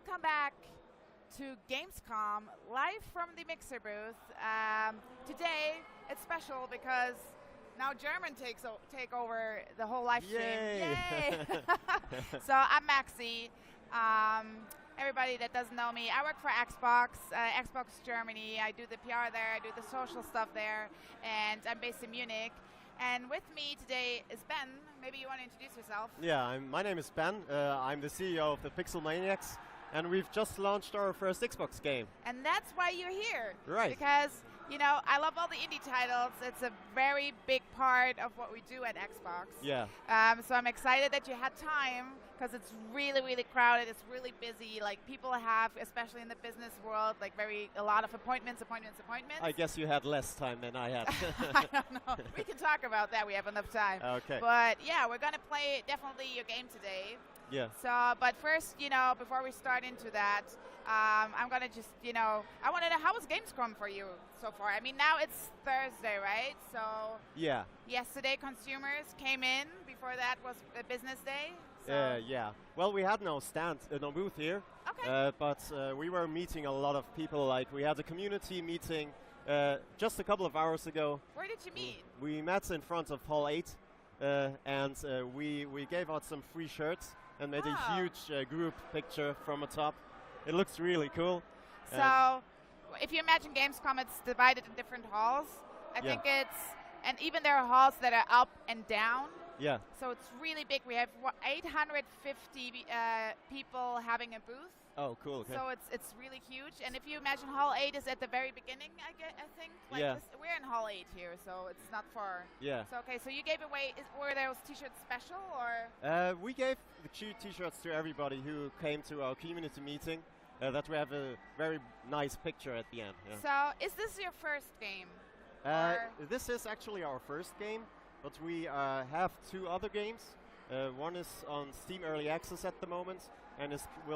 Welcome back to GamesCom, live from the Mixer booth. Today, it's special because now German take over the whole live stream. Yay! So I'm Maxi. Everybody that doesn't know me, I work for Xbox, Xbox Germany. I do the PR there, I do the social stuff there, and I'm based in Munich. And with me today is Ben. Maybe you want to introduce yourself. Yeah, my name is Ben. I'm the CEO of the Maniacs, and we've just launched our first Xbox game. And that's why you're here. Right. Because, you know, I love all the indie titles. It's a very big part of what we do at Xbox. Yeah. So I'm excited that you had time, because it's really, really crowded. It's really busy. Like, people have, especially in the business world, like a lot of appointments. I guess you had less time than I had. I don't know. We can talk about that. We have enough time. Okay. But yeah, we're going to play definitely your game today. Yeah. So, but first, you know, before we start into that, I'm going to just, you know, I want to know, how was Gamescom for you so far? I mean, now it's Thursday, right? So yeah. Yesterday, consumers came in. Before that was a business day. So yeah. Well, we had no stand, no booth here. Okay. But we were meeting a lot of people. Like, we had a community meeting just a couple of hours ago. Where did you meet? We met in front of Hall 8, and we gave out some free shirts and made a huge group picture from the top. It looks really cool. So, if you imagine Gamescom, it's divided in different halls. I think and even there are halls that are up and down. Yeah. So it's really big. We have 850 people having a booth. Oh, cool. Okay. So it's really huge. And if you imagine Hall 8 is at the very beginning, I think. Like yeah. We're in Hall 8 here, so it's not far. Yeah. So okay, so you gave away, were those t-shirts special or? We gave the t-shirts to everybody who came to our community meeting. That we have a very nice picture at the end. Yeah. So is this your first game? This is actually our first game, but we have two other games. One is on Steam Early Access at the moment, and we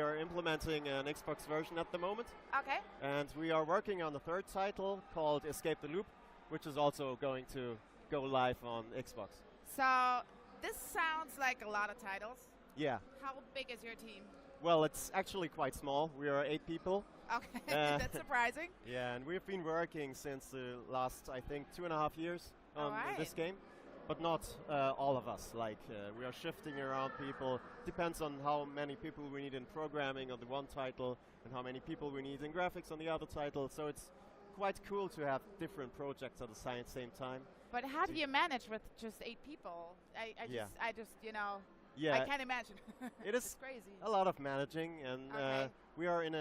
are implementing an Xbox version at the moment. Okay. And we are working on the third title called Escape the Loop, which is also going to go live on Xbox. So this sounds like a lot of titles. Yeah. How big is your team? Well, it's actually quite small. We are 8 people. Okay, that's surprising. Yeah, and we've been working since the last, I think, 2.5 years on this game. But not all of us. Like, we are shifting around people. Depends on how many people we need in programming on the one title and how many people we need in graphics on the other title. So it's quite cool to have different projects at the same time. But how do you manage with just 8 people? I just, you know, I can't imagine. It is crazy. A lot of managing, and we are in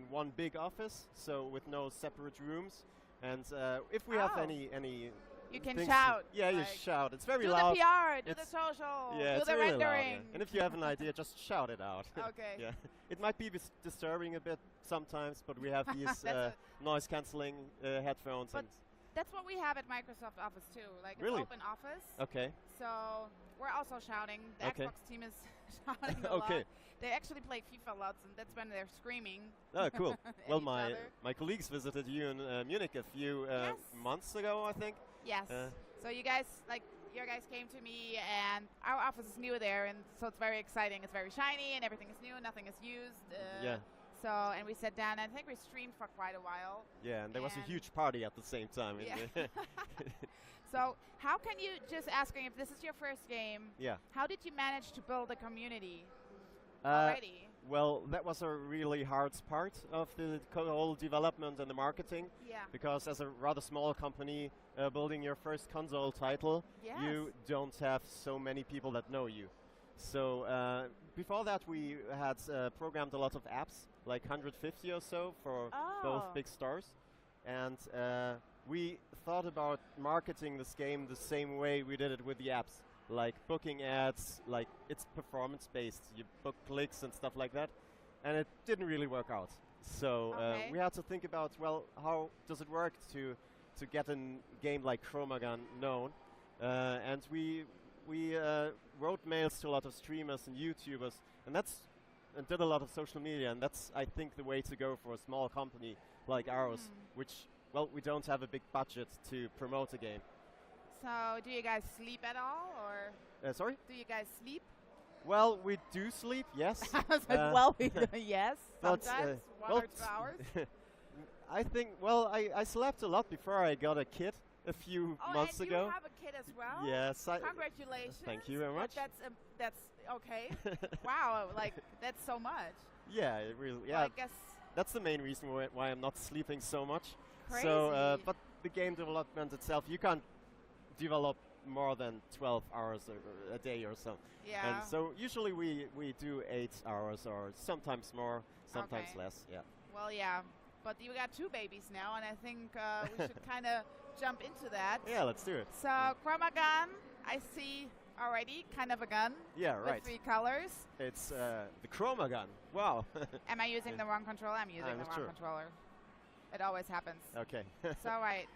one big office, so with no separate rooms. And if we have any you can shout. Yeah, you shout. It's very loud. Do the PR, do the social, do the really rendering. Loud, yeah. And if you have an idea, just shout it out. Okay. Yeah. It might be disturbing a bit sometimes, but we have these noise-canceling headphones. But that's what we have at Microsoft Office too. Like, it's open office. Okay. So we're also shouting. The Xbox team is shouting a okay. lot. They actually play FIFA lots, and that's when they're screaming. Oh, cool. Well, my colleagues visited you in Munich a few months ago, I think. Yes. So you guys, your guys came to me, and our office is new there, and so it's very exciting. It's very shiny, and everything is new. Nothing is used. Yeah. So, and we sat down, and I think we streamed for quite a while. Yeah, and there was a huge party at the same time. Yeah. So, how can you, just asking if this is your first game, how did you manage to build a community already? Well, that was a really hard part of the whole development and the marketing. Yeah. Because as a rather small company, building your first console title, you don't have so many people that know you. So before that, we had programmed a lot of apps, like 150 or so for both big stores. And we thought about marketing this game the same way we did it with the apps, like booking ads, like it's performance-based. You book clicks and stuff like that. And it didn't really work out. So we had to think about, well, how does it work to get a game like ChromaGun known? And we wrote mails to a lot of streamers and YouTubers, and did a lot of social media, and that's, I think, the way to go for a small company like ours, which, well, we don't have a big budget to promote a game. So, do you guys sleep at all, or? Sorry? Do you guys sleep? Well, we do sleep, yes. I was like, well, yes, but, sometimes, 1 or 2 hours. I think, well, I slept a lot before I got a kid a few months ago. Oh, and you have a kid as well? Yes. Congratulations. Thank you very much. That's okay. Wow, like, that's so much. Yeah, it really, yeah. Well, I guess that's the main reason why I'm not sleeping so much. crazy. So, but the game development itself, you can't develop more than 12 hours a day or so. Yeah. And so usually we do 8 hours or sometimes more, sometimes Okay. less. Yeah. Well, yeah. But you got 2 babies now, and I think we should kind of jump into that. Yeah, let's do it. So, ChromaGun, I see already, kind of a gun. Yeah, right. With 3 colors. It's the ChromaGun. Wow. Am I using the wrong controller? I'm using the wrong controller. It always happens. Okay. So, right.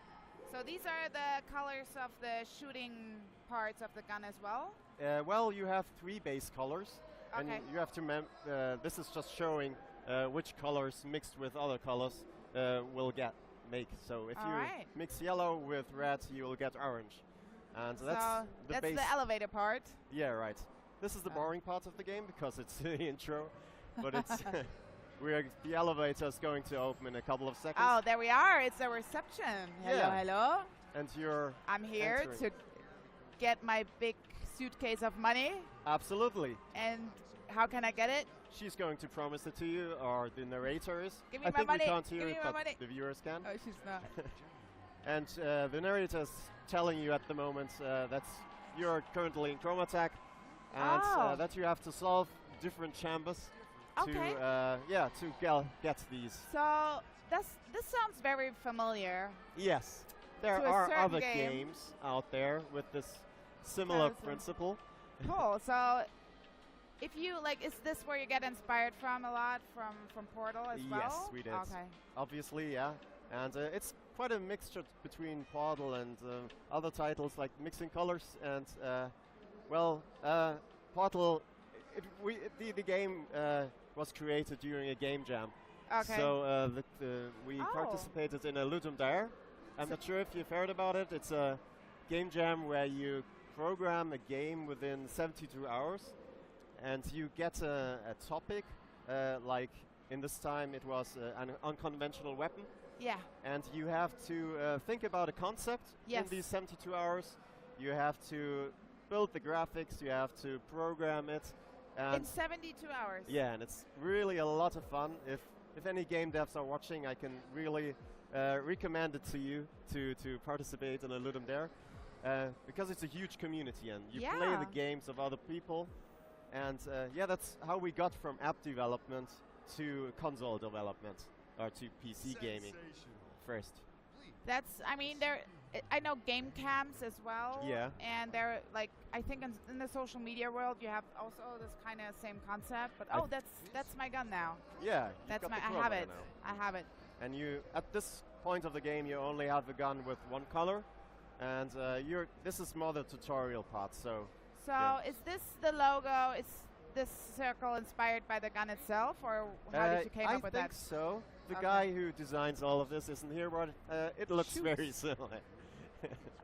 So these are the colors of the shooting parts of the gun as well? Well, you have 3 base colors. Okay. And you have to this is just showing which colors mixed with other colors will make. So if you mix yellow with red, you will get orange. And so that's the elevator part. Yeah, right. This is the boring part of the game because it's the intro, but it's the elevator is going to open in a couple of seconds. Oh, there we are. It's a reception. Hello, hello. And I'm here to get my big suitcase of money. Absolutely. And how can I get it? She's going to promise it to you, or the narrator is. Give me I my think money. we can't hear Give it, me my but money. the viewers can. Oh, she's not. And the narrator is telling you at the moment that you're currently in Chromatech, and that you have to solve different chambers to get these. So this sounds very familiar. Yes, there are other games out there with this similar principle. Cool. So if you is this where you get inspired from a lot from Portal as well? Yes, we did. Okay. Obviously, yeah. And it's quite a mixture between Portal and other titles, like mixing colors and Portal. The game was created during a game jam. Okay. So we participated in a Ludum Dare. I'm not sure if you've heard about it. It's a game jam where you program a game within 72 hours, and you get a topic. Like in this time, it was an unconventional weapon. Yeah. And you have to think about a concept in these 72 hours. You have to build the graphics. You have to program it. And in 72 hours. Yeah, and it's really a lot of fun. If any game devs are watching, I can really recommend it to you to participate in a Ludum Dare, because it's a huge community and you play the games of other people. And that's how we got from app development to console development, or to PC gaming first. I know game cams as well. Yeah. And they're I think in the social media world you have also this kind of same concept. But that's my gun now. Yeah. That's I have it. I have it. And you at this point of the game you only have a gun with 1 color, and this is more the tutorial part. So is this the logo? Is this circle inspired by the gun itself, or how did you came up with that? I think so. The guy who designs all of this isn't here, but it looks very similar.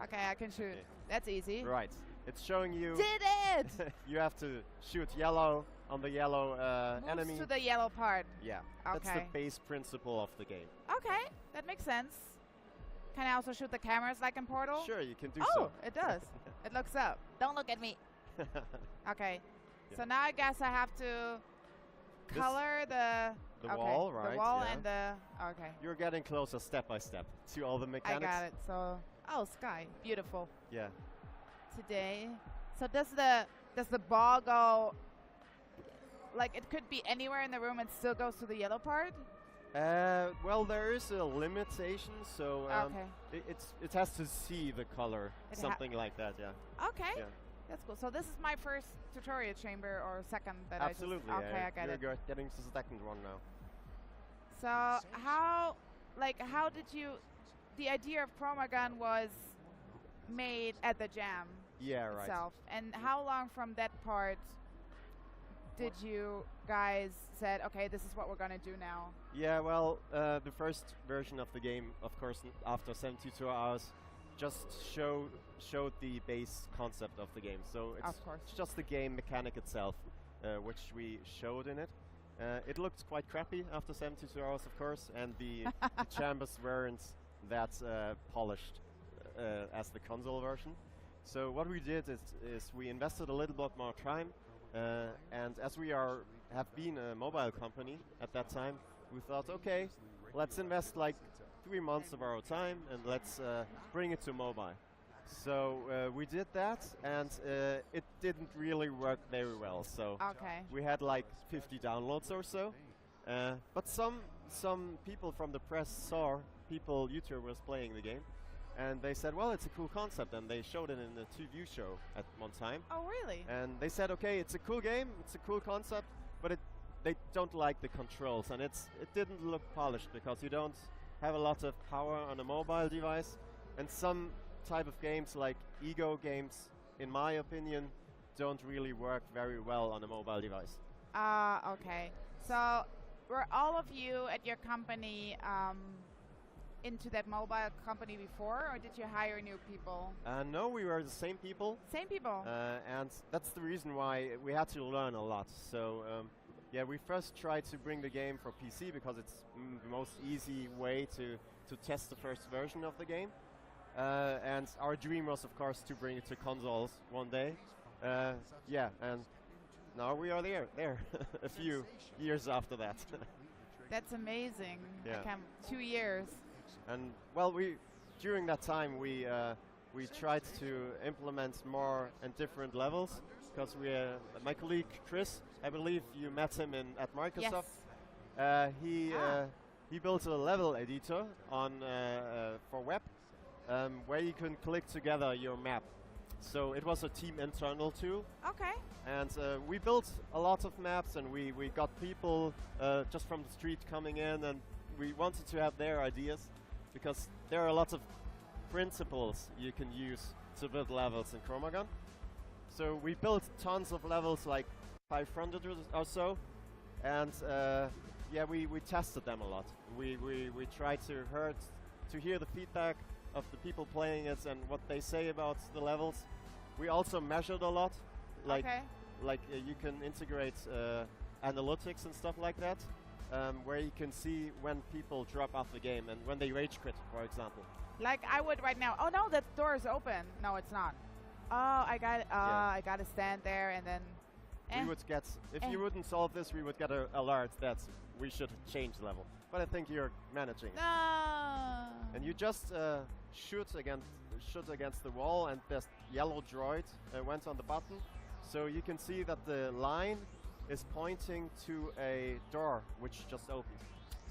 Okay, I can shoot. That's easy. Right. It's showing you. Did it! You have to shoot yellow on the yellow enemy. to the yellow part. Yeah. Okay. That's the base principle of the game. Okay, that makes sense. Can I also shoot the cameras like in Portal? Sure, you can do so. so. Oh, it does. It looks up. Don't look at me. Okay. Yeah. So now I guess I have to color the wall, right? The wall and the You're getting closer step by step to all the mechanics. I got it. So sky, beautiful. Yeah. Today. So does the ball go it could be anywhere in the room and still goes to the yellow part? Well, there is a limitation, so it has to see the color, something like that. Yeah. Okay. Yeah. That's cool. So this is my first tutorial chamber, or second that Absolutely, I just... Okay, I got it. You're getting to the second one now. So how did you... The idea of ChromaGun was made at the jam itself. And how long from that part did you guys said, okay, this is what we're going to do now? Yeah, well, the first version of the game, of course, after 72 hours, just showed the base concept of the game. So it's just the game mechanic itself, which we showed in it. It looked quite crappy after 72 hours, of course, and the chambers weren't that polished as the console version. So what we did is we invested a little bit more time, and as we have been a mobile company at that time, we thought, okay, let's invest like 3 months of our time and let's bring it to mobile. So we did that, and it didn't really work very well. So we had like 50 downloads or so. But some people from the press saw YouTubers playing the game, and they said, well, it's a cool concept, and they showed it in a TV show at one time. Oh, really? And they said, okay, it's a cool game, it's a cool concept, but they don't like the controls, and it didn't look polished because you don't have a lot of power on a mobile device, and some type of games like ego games, in my opinion, don't really work very well on a mobile device. Okay. So were all of you at your company into that mobile company before, or did you hire new people? No, we were the same people. Same people? And that's the reason why we had to learn a lot. So yeah, we first tried to bring the game for PC because it's the most easy way to test the first version of the game. And our dream was, of course, to bring it to consoles one day. Yeah, and now we are there a few years after that. That's amazing. Yeah. 2 years. And well, during that time we tried to implement more and different levels, because my colleague Chris, I believe you met him at Microsoft. Yes. He built a level editor for web, where you can click together your map. So it was a team internal tool. Okay. And we built a lot of maps, and we got people just from the street coming in, and we wanted to have their ideas, because there are a lot of principles you can use to build levels in ChromaGun. So we built tons of levels, like 500 or so, and yeah, we tested them a lot. We tried to hear the feedback of the people playing it and what they say about the levels. We also measured a lot, like you can integrate analytics and stuff like that, where you can see when people drop off the game and when they rage quit, for example. Like I would right now. Oh no, that door is open. No, it's not. Oh, I got it. I got to stand there, and then. We would get, if you wouldn't solve this, we would get an alert that we should change the level. But I think you're managing it. And you just shoot against the wall, and this yellow droid went on the button. So you can see that the line is pointing to a door which just opened.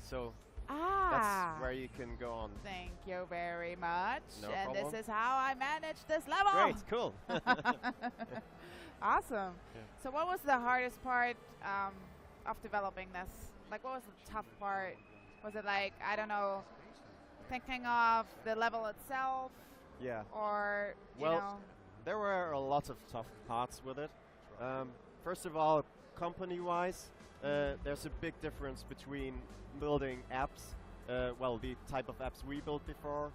So that's where you can go on. Thank you very much. No and problem. This is how I manage this level. Great, cool. Awesome. Yeah. So what was the hardest part of developing this? Like, what was the tough part? Was it like, I don't know, thinking of the level itself? Yeah. Or, you well, know? There were a lot of tough parts with it. First of all, company-wise, there's a big difference between building apps, well, the type of apps we built before,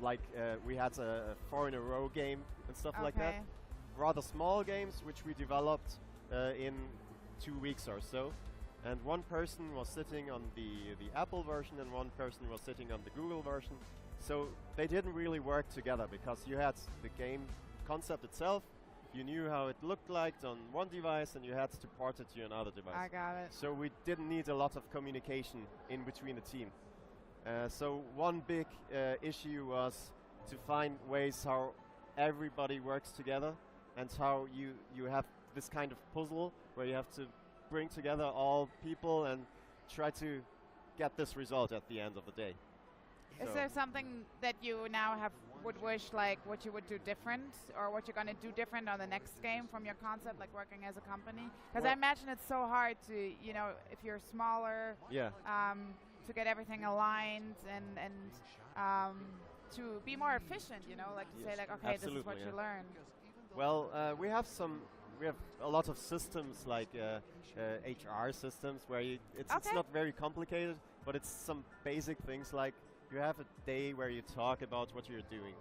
like we had a 4-in-a-row game and stuff like that. Rather small games, which we developed in 2 weeks or so. And one person was sitting on the Apple version, and one person was sitting on the Google version. So they didn't really work together, because you had the game concept itself, you knew how it looked like on one device, and you had to port it to another device. I got it. So we didn't need a lot of communication in between the team. So one big issue was to find ways how everybody works together, and how you have this kind of puzzle where you have to bring together all people and try to get this result at the end of the day. Is there something that you now would wish, like what you would do different, or what you're going to do different on the next game from your concept, like working as a company? Because I imagine it's so hard to, you know, if you're smaller, to get everything aligned and to be more efficient, you know, like to say like, okay, this is what you learned. Well, we have a lot of systems, like HR systems, where it's not very complicated, but it's some basic things like you have a day where you talk about what you're doing.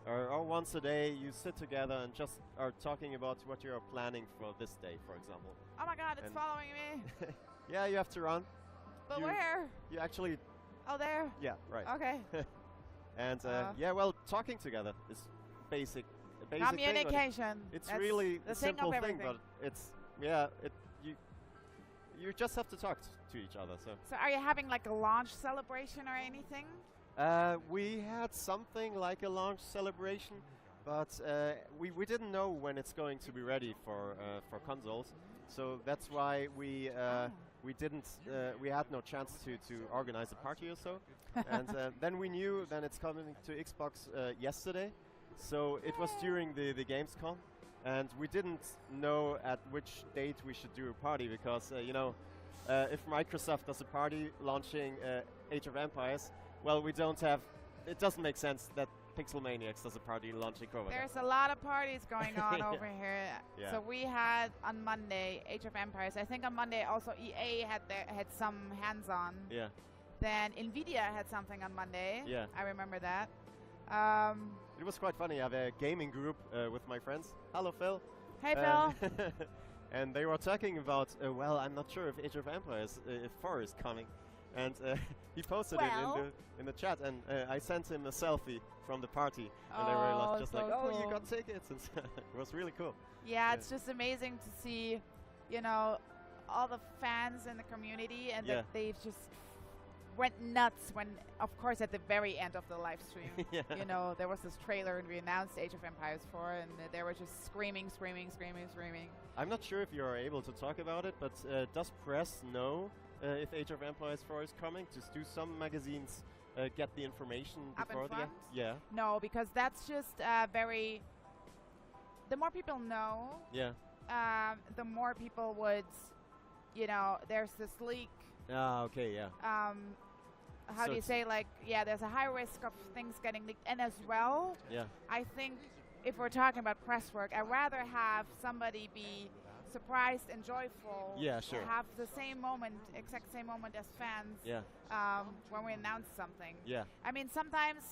or once a day you sit together and just are talking about what you are planning for this day, for example. Oh my God, it's following me. Yeah, you have to run. But where? You actually... Oh, there? Yeah, right. Okay. And yeah, well, talking together is basic communication. Thing, it's really a simple thing, but it's, yeah, you just have to talk to each other. So are you having like a launch celebration or anything? We had something like a launch celebration, but we didn't know when it's going to be ready for consoles. So that's why we had no chance to organize a party or so. And then we knew then it's coming to Xbox yesterday. So it was during the GamesCom, and we didn't know at which date we should do a party because you know, if Microsoft does a party launching Age of Empires, well, we don't have. It doesn't make sense that Pixel Maniacs does a party launching ChromaGun. There's a lot of parties going on Yeah. over here. Yeah. So we had on Monday Age of Empires. I think on Monday also EA had some hands-on. Yeah. Then Nvidia had something on Monday. Yeah. I remember that. It was quite funny. I have a gaming group with my friends. Hello, Phil. Hey, Phil. And they were talking about, well, I'm not sure if Age of Empires, if 4 is coming. And he posted it in the chat, and I sent him a selfie from the party. And they were just like, cool. oh, you got tickets. And it was really cool. Yeah, it's just amazing to see, you know, all the fans in the community, and that they've just went nuts when, of course, at the very end of the live stream, you know, there was this trailer and we announced Age of Empires 4, and they were just screaming. I'm not sure if you are able to talk about it, but does press know if Age of Empires 4 is coming? Just do some magazines get the information before the end? Yeah. No, because that's just very. The more people know, the more people would, you know, there's this leak. Ah, okay, yeah. How do you say, like, yeah, there's a high risk of things getting leaked. And as well, I think if we're talking about press work, I'd rather have somebody be surprised and joyful. Yeah, sure. Have the same moment, exact same moment as fans. Yeah. When we announce something. Yeah. I mean, sometimes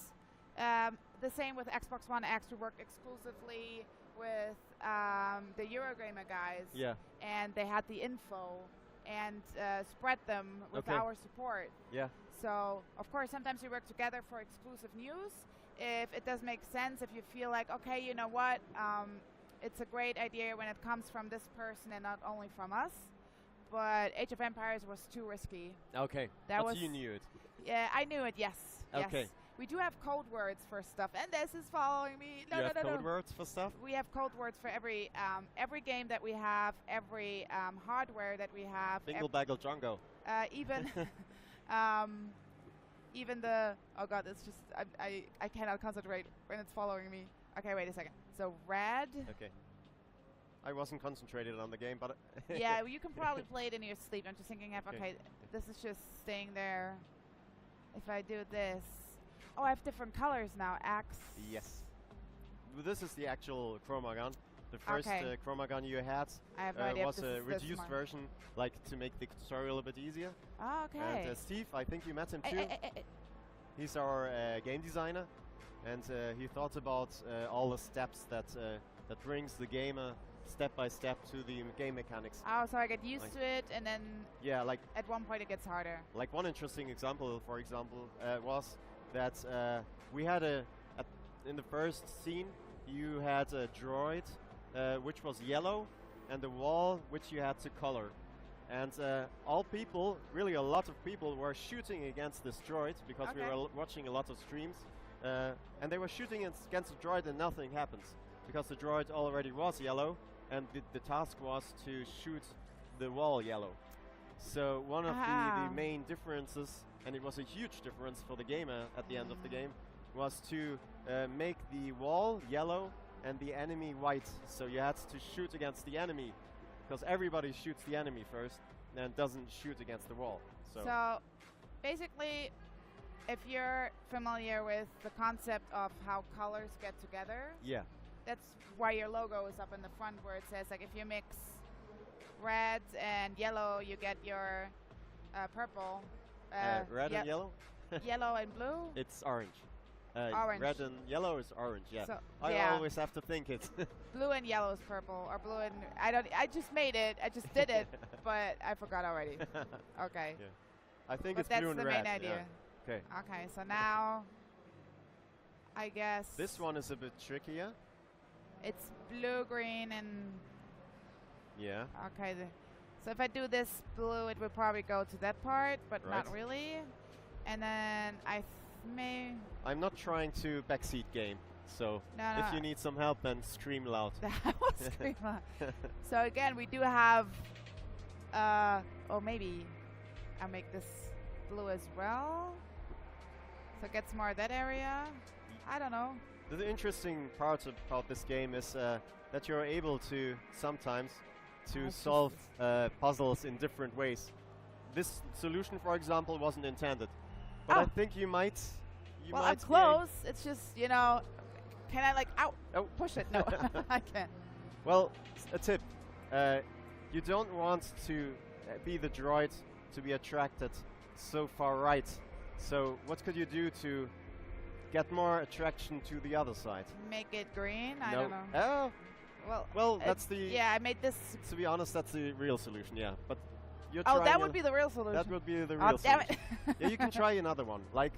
the same with Xbox One X. We worked exclusively with the Eurogamer guys. Yeah. And they had the info and spread them with our support. Yeah. So, of course, sometimes we work together for exclusive news. If it does make sense, if you feel like, okay, you know what, it's a great idea when it comes from this person and not only from us. But Age of Empires was too risky. Okay, but you knew it. Yeah, I knew it, yes. Okay. Yes. We do have code words for stuff, and this is following me. You have code words for stuff? We have code words for every game that we have, every hardware that we have. Bingle Baggle Jongo. Even the, oh God, it's just, I cannot concentrate when it's following me. Okay, wait a second. So red. Okay. I wasn't concentrated on the game, but... Yeah, you can probably play it in your sleep. I'm just thinking of, okay, this is just staying there. If I do this. Oh, I have different colors now. X. Yes. This is the actual ChromaGun. The first ChromaGun you had was a reduced version, like to make the tutorial a bit easier. Oh, okay. And Steve, I think you met him too. He's our game designer, and he thought about all the steps that brings the gamer step by step to the game mechanics. Oh, so I get used to it, and then like at one point it gets harder. Like one interesting example, for example, was that we had in the first scene you had a droid which was yellow, and the wall which you had to color. And all people, really a lot of people, were shooting against this droid because we were watching a lot of streams. And they were shooting against the droid and nothing happens because the droid already was yellow, and the task was to shoot the wall yellow. So one of the main differences, and it was a huge difference for the gamer at the end of the game, was to make the wall yellow and the enemy white. So you had to shoot against the enemy, because everybody shoots the enemy first and doesn't shoot against the wall. So basically, if you're familiar with the concept of how colors get together, that's why your logo is up in the front, where it says, like, if you mix red and yellow, you get your purple. Red and yellow? Yellow and blue? It's orange. Orange. Red and yellow is orange. Yeah. So, I yeah. always have to think it. Blue and yellow is purple, or blue and I just made it. I just did it, but I forgot already. Okay. Yeah. I think But it's that's blue and the red. main idea. Yeah. Okay. Okay, so now I guess This one is a bit trickier. it's blue, green, and Yeah. okay. So if I do this blue, it would probably go to that part, but Right. not really. And then I may. I'm not trying to backseat game, so No, if no. you need some help, then scream loud. That was screamer. So again, we do have. Or maybe I make this blue as well. So it gets more of that area. I don't know. The interesting part about this game is that you're able to sometimes to solve puzzles in different ways. This solution, for example, wasn't intended, but I think you might. Well, I'm close. It's just, you know, can I like push it? No, I can't. Well, a tip: you don't want to be the droid to be attracted so far right. So what could you do to get more attraction to the other side? Make it green? I No. don't know. Oh, well, that's the. Yeah, I made this. To be honest, that's the real solution. Yeah, but you're Oh, trying. that would be the real solution. That would be the Oh, real damn solution. it. Yeah, you can try another one. Like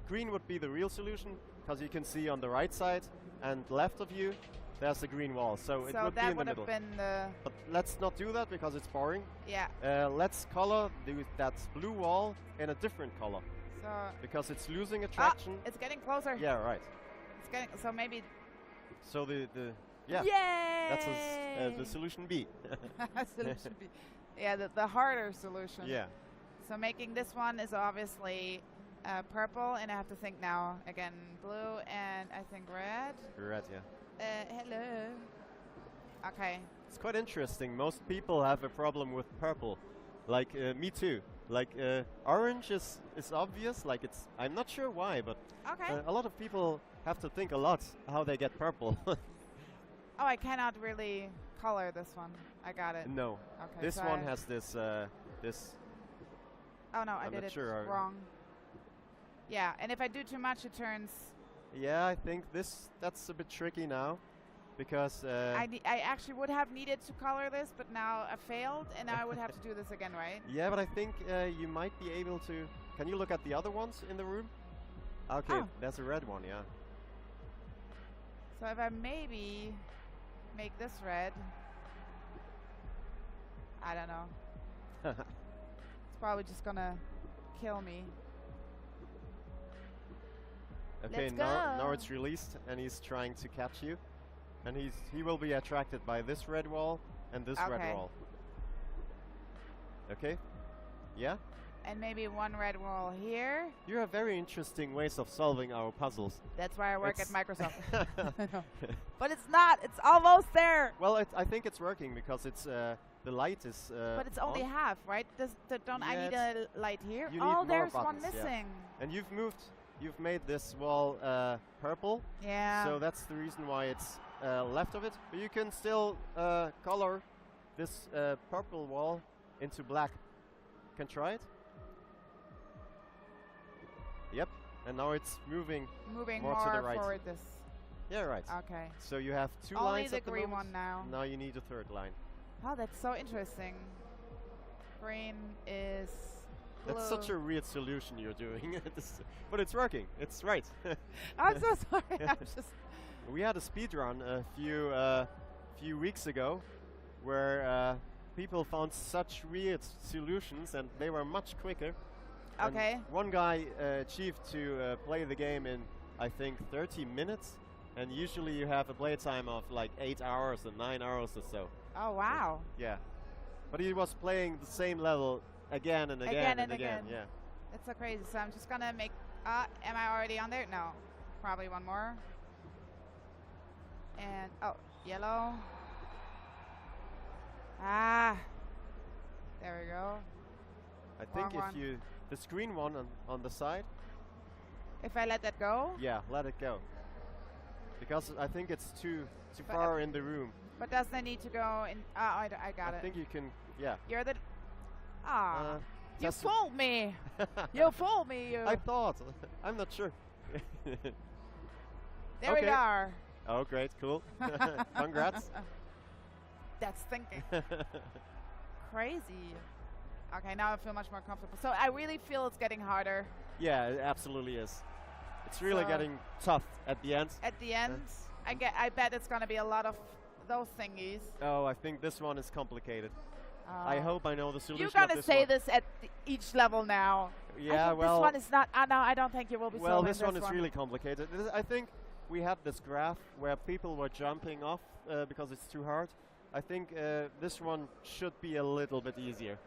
green would be the real solution because you can see on the right side and left of you, there's a green wall. So it would be that in the would middle. have been the. But let's not do that because it's boring. Yeah. Let's color that blue wall in a different color So. because it's losing attraction. It's getting closer. Yeah, right. It's getting. So maybe. So yeah. Yay! That's the solution B. Solution B. Yeah, the harder solution. Yeah. So making this one is obviously purple, and I have to think now again blue and I think red. Red, yeah. Hello. Okay. It's quite interesting. Most people have a problem with purple. Like me too. Like orange is obvious. Like I'm not sure why, but Okay. a lot of people have to think a lot how they get purple. Oh, I cannot really color this one. I got it. No. Okay. This so one I- has this this. Oh no, I I'm did not it sure. wrong. Yeah, and if I do too much, it turns. Yeah, I think that's a bit tricky now, because I actually would have needed to color this, but now I failed, and now I would have to do this again, right? yeah, but I think you might be able to. Can you look at the other ones in the room? Okay, Oh. that's a red one. Yeah. So if I maybe make this red, I don't know. It's probably just gonna kill me. Okay, Let's now go. it's released, and he's trying to catch you, and he will be attracted by this red wall and this red Okay. wall. Okay. Yeah. And maybe one red wall here. You have very interesting ways of solving our puzzles. That's why I work at It's- Microsoft. But it's not. It's almost there. Well, I think it's working because it's the light is. But it's only on. half, right? Don't I Yeah, need a light here? you need Oh, more there's one buttons, yeah. missing. And you've made this wall purple. Yeah. So that's the reason why it's left of it. But you can still color this purple wall into black. Can try it. Yep. And now it's moving. Moving more more to the right. forward this. Yeah, right. Okay. So you have two Only lines the at the green moment. one now. Now you need a third line. Oh, that's so interesting. Green is blue. That's such a weird solution you're doing. But it's working. It's right. I'm so sorry. I'm just. We had a speed run a few weeks ago where people found such weird solutions, and they were much quicker. And Okay. one guy achieved to play the game in, I think, 30 minutes, and usually you have a playtime of like 8 hours or 9 hours or so. Oh wow. Yeah. But he was playing the same level again and again, Again and and again. again. Yeah. That's so crazy. So I'm just gonna make. Am I already on there? No. Probably one more. And oh, yellow. Ah. There we go. I think Wrong one. if you the screen one on the side, If I let that go. yeah, let it go. Because I think it's too But, far in the room. But does that need to go in? I got I it. think you can, yeah. You're the. Ah. You test it. fooled me. You fooled me. You. I thought. I'm not sure. There we are. Oh, great, cool. Congrats. That's thinking. Crazy. Okay, now I feel much more comfortable. So I really feel it's getting harder. Yeah, it absolutely is. It's really getting tough at the end. At the end, I bet it's going to be a lot of those thingies. Oh, I think this one is complicated. I hope I know the solution. You're going to say this at each level now. Yeah, well. This one is not. No, I don't think you will be. Well, this one is really complicated. I think we had this graph where people were jumping off because it's too hard. I think this one should be a little bit easier.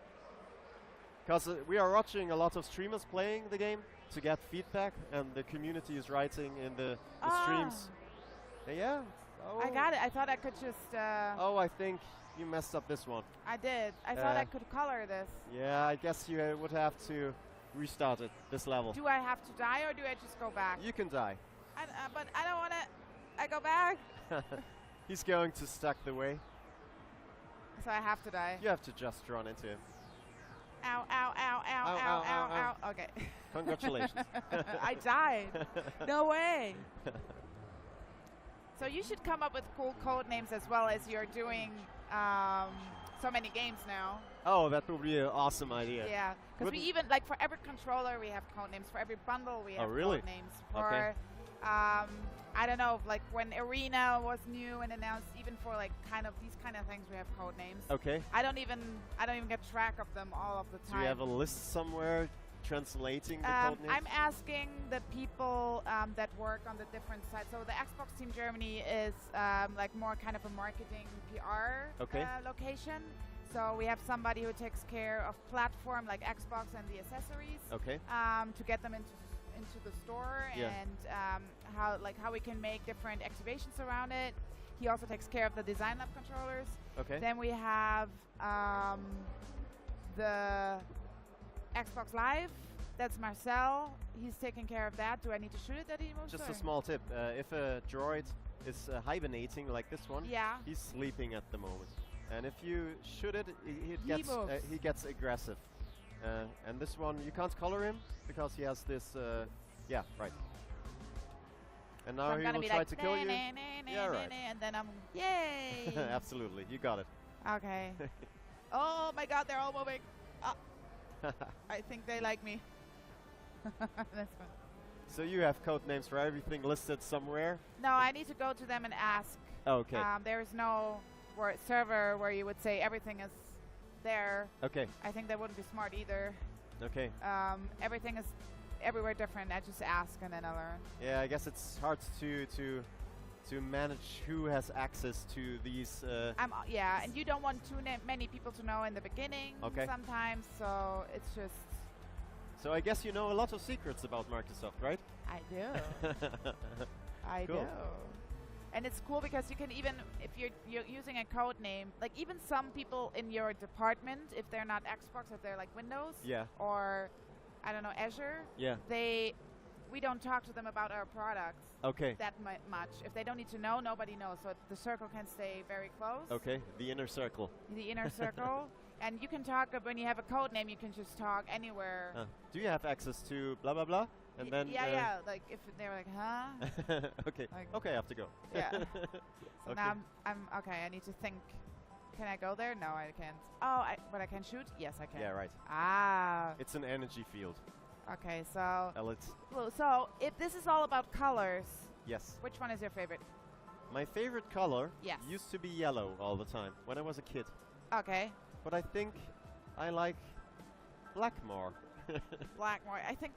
Because we are watching a lot of streamers playing the game to get feedback, and the community is writing in the streams. Yeah. Oh. I got it. I thought I could just... oh, I think you messed up this one. I did. I thought I could color this. Yeah, I guess you would have to restart it, this level. Do I have to die, or do I just go back? You can die. But I don't want to... I go back? He's going to stack the way. So I have to die. You have to just run into him. Ow, ow, ow, ow, ow, ow, ow. Okay. Congratulations. I died. No way. So you should come up with cool code names as well, as you're doing so many games now. Oh, that would be an awesome idea. Yeah, because we even, like, for every controller we have code names. For every bundle we have code names. For, I don't know, like when Arena was new and announced, even for like these kind of things, we have code names. Okay. I don't even get track of them all of the time. Do you have a list somewhere translating the code names? I'm asking the people that work on the different sides. So the Xbox Team Germany is like more kind of a marketing PR location. So we have somebody who takes care of platform like Xbox and the accessories. Okay. To get them into the store and how we can make different activations around it. He also takes care of the design lab controllers. Okay. Then we have the Xbox Live. That's Marcel. He's taking care of that. Do I need to shoot it at most? Just a small tip. If a droid is hibernating like this one, he's sleeping at the moment. And if you shoot it, he gets aggressive. And this one, you can't color him because he has this, yeah, right. And now so he will try to kill you. Yeah, right. And then I'm, yay! Absolutely, you got it. Okay. Oh my God, they're all moving. I think they like me. That's fun. So you have code names for everything listed somewhere? No, I need to go to them and ask. Okay. There is no server where you would say everything is there. Okay. I think that wouldn't be smart either. Okay. Everything is everywhere different. I just ask and then I learn. Yeah, I guess it's hard to manage who has access to these. Yeah, and you don't want too many people to know in the beginning. Sometimes, so it's just. So I guess you know a lot of secrets about Microsoft, right? I do. I do. And it's cool because you can even, if you're using a code name, like even some people in your department, if they're not Xbox, if they're like Windows, or I don't know, Azure, we don't talk to them about our products that much. If they don't need to know, nobody knows. So the circle can stay very close. Okay, the inner circle. The inner circle. And you can talk, when you have a code name, you can just talk anywhere. Do you have access to blah, blah, blah? And then yeah, like if they were like, huh? Okay, like I have to go. Yeah. So now I'm okay, I need to think. Can I go there? No, I can't. Oh, but I can shoot? Yes, I can. Yeah, right. Ah. It's an energy field. Okay, so. Cool. So if this is all about colors. Yes. Which one is your favorite? My favorite color used to be yellow all the time when I was a kid. Okay. But I think I like black more. Black more. I think.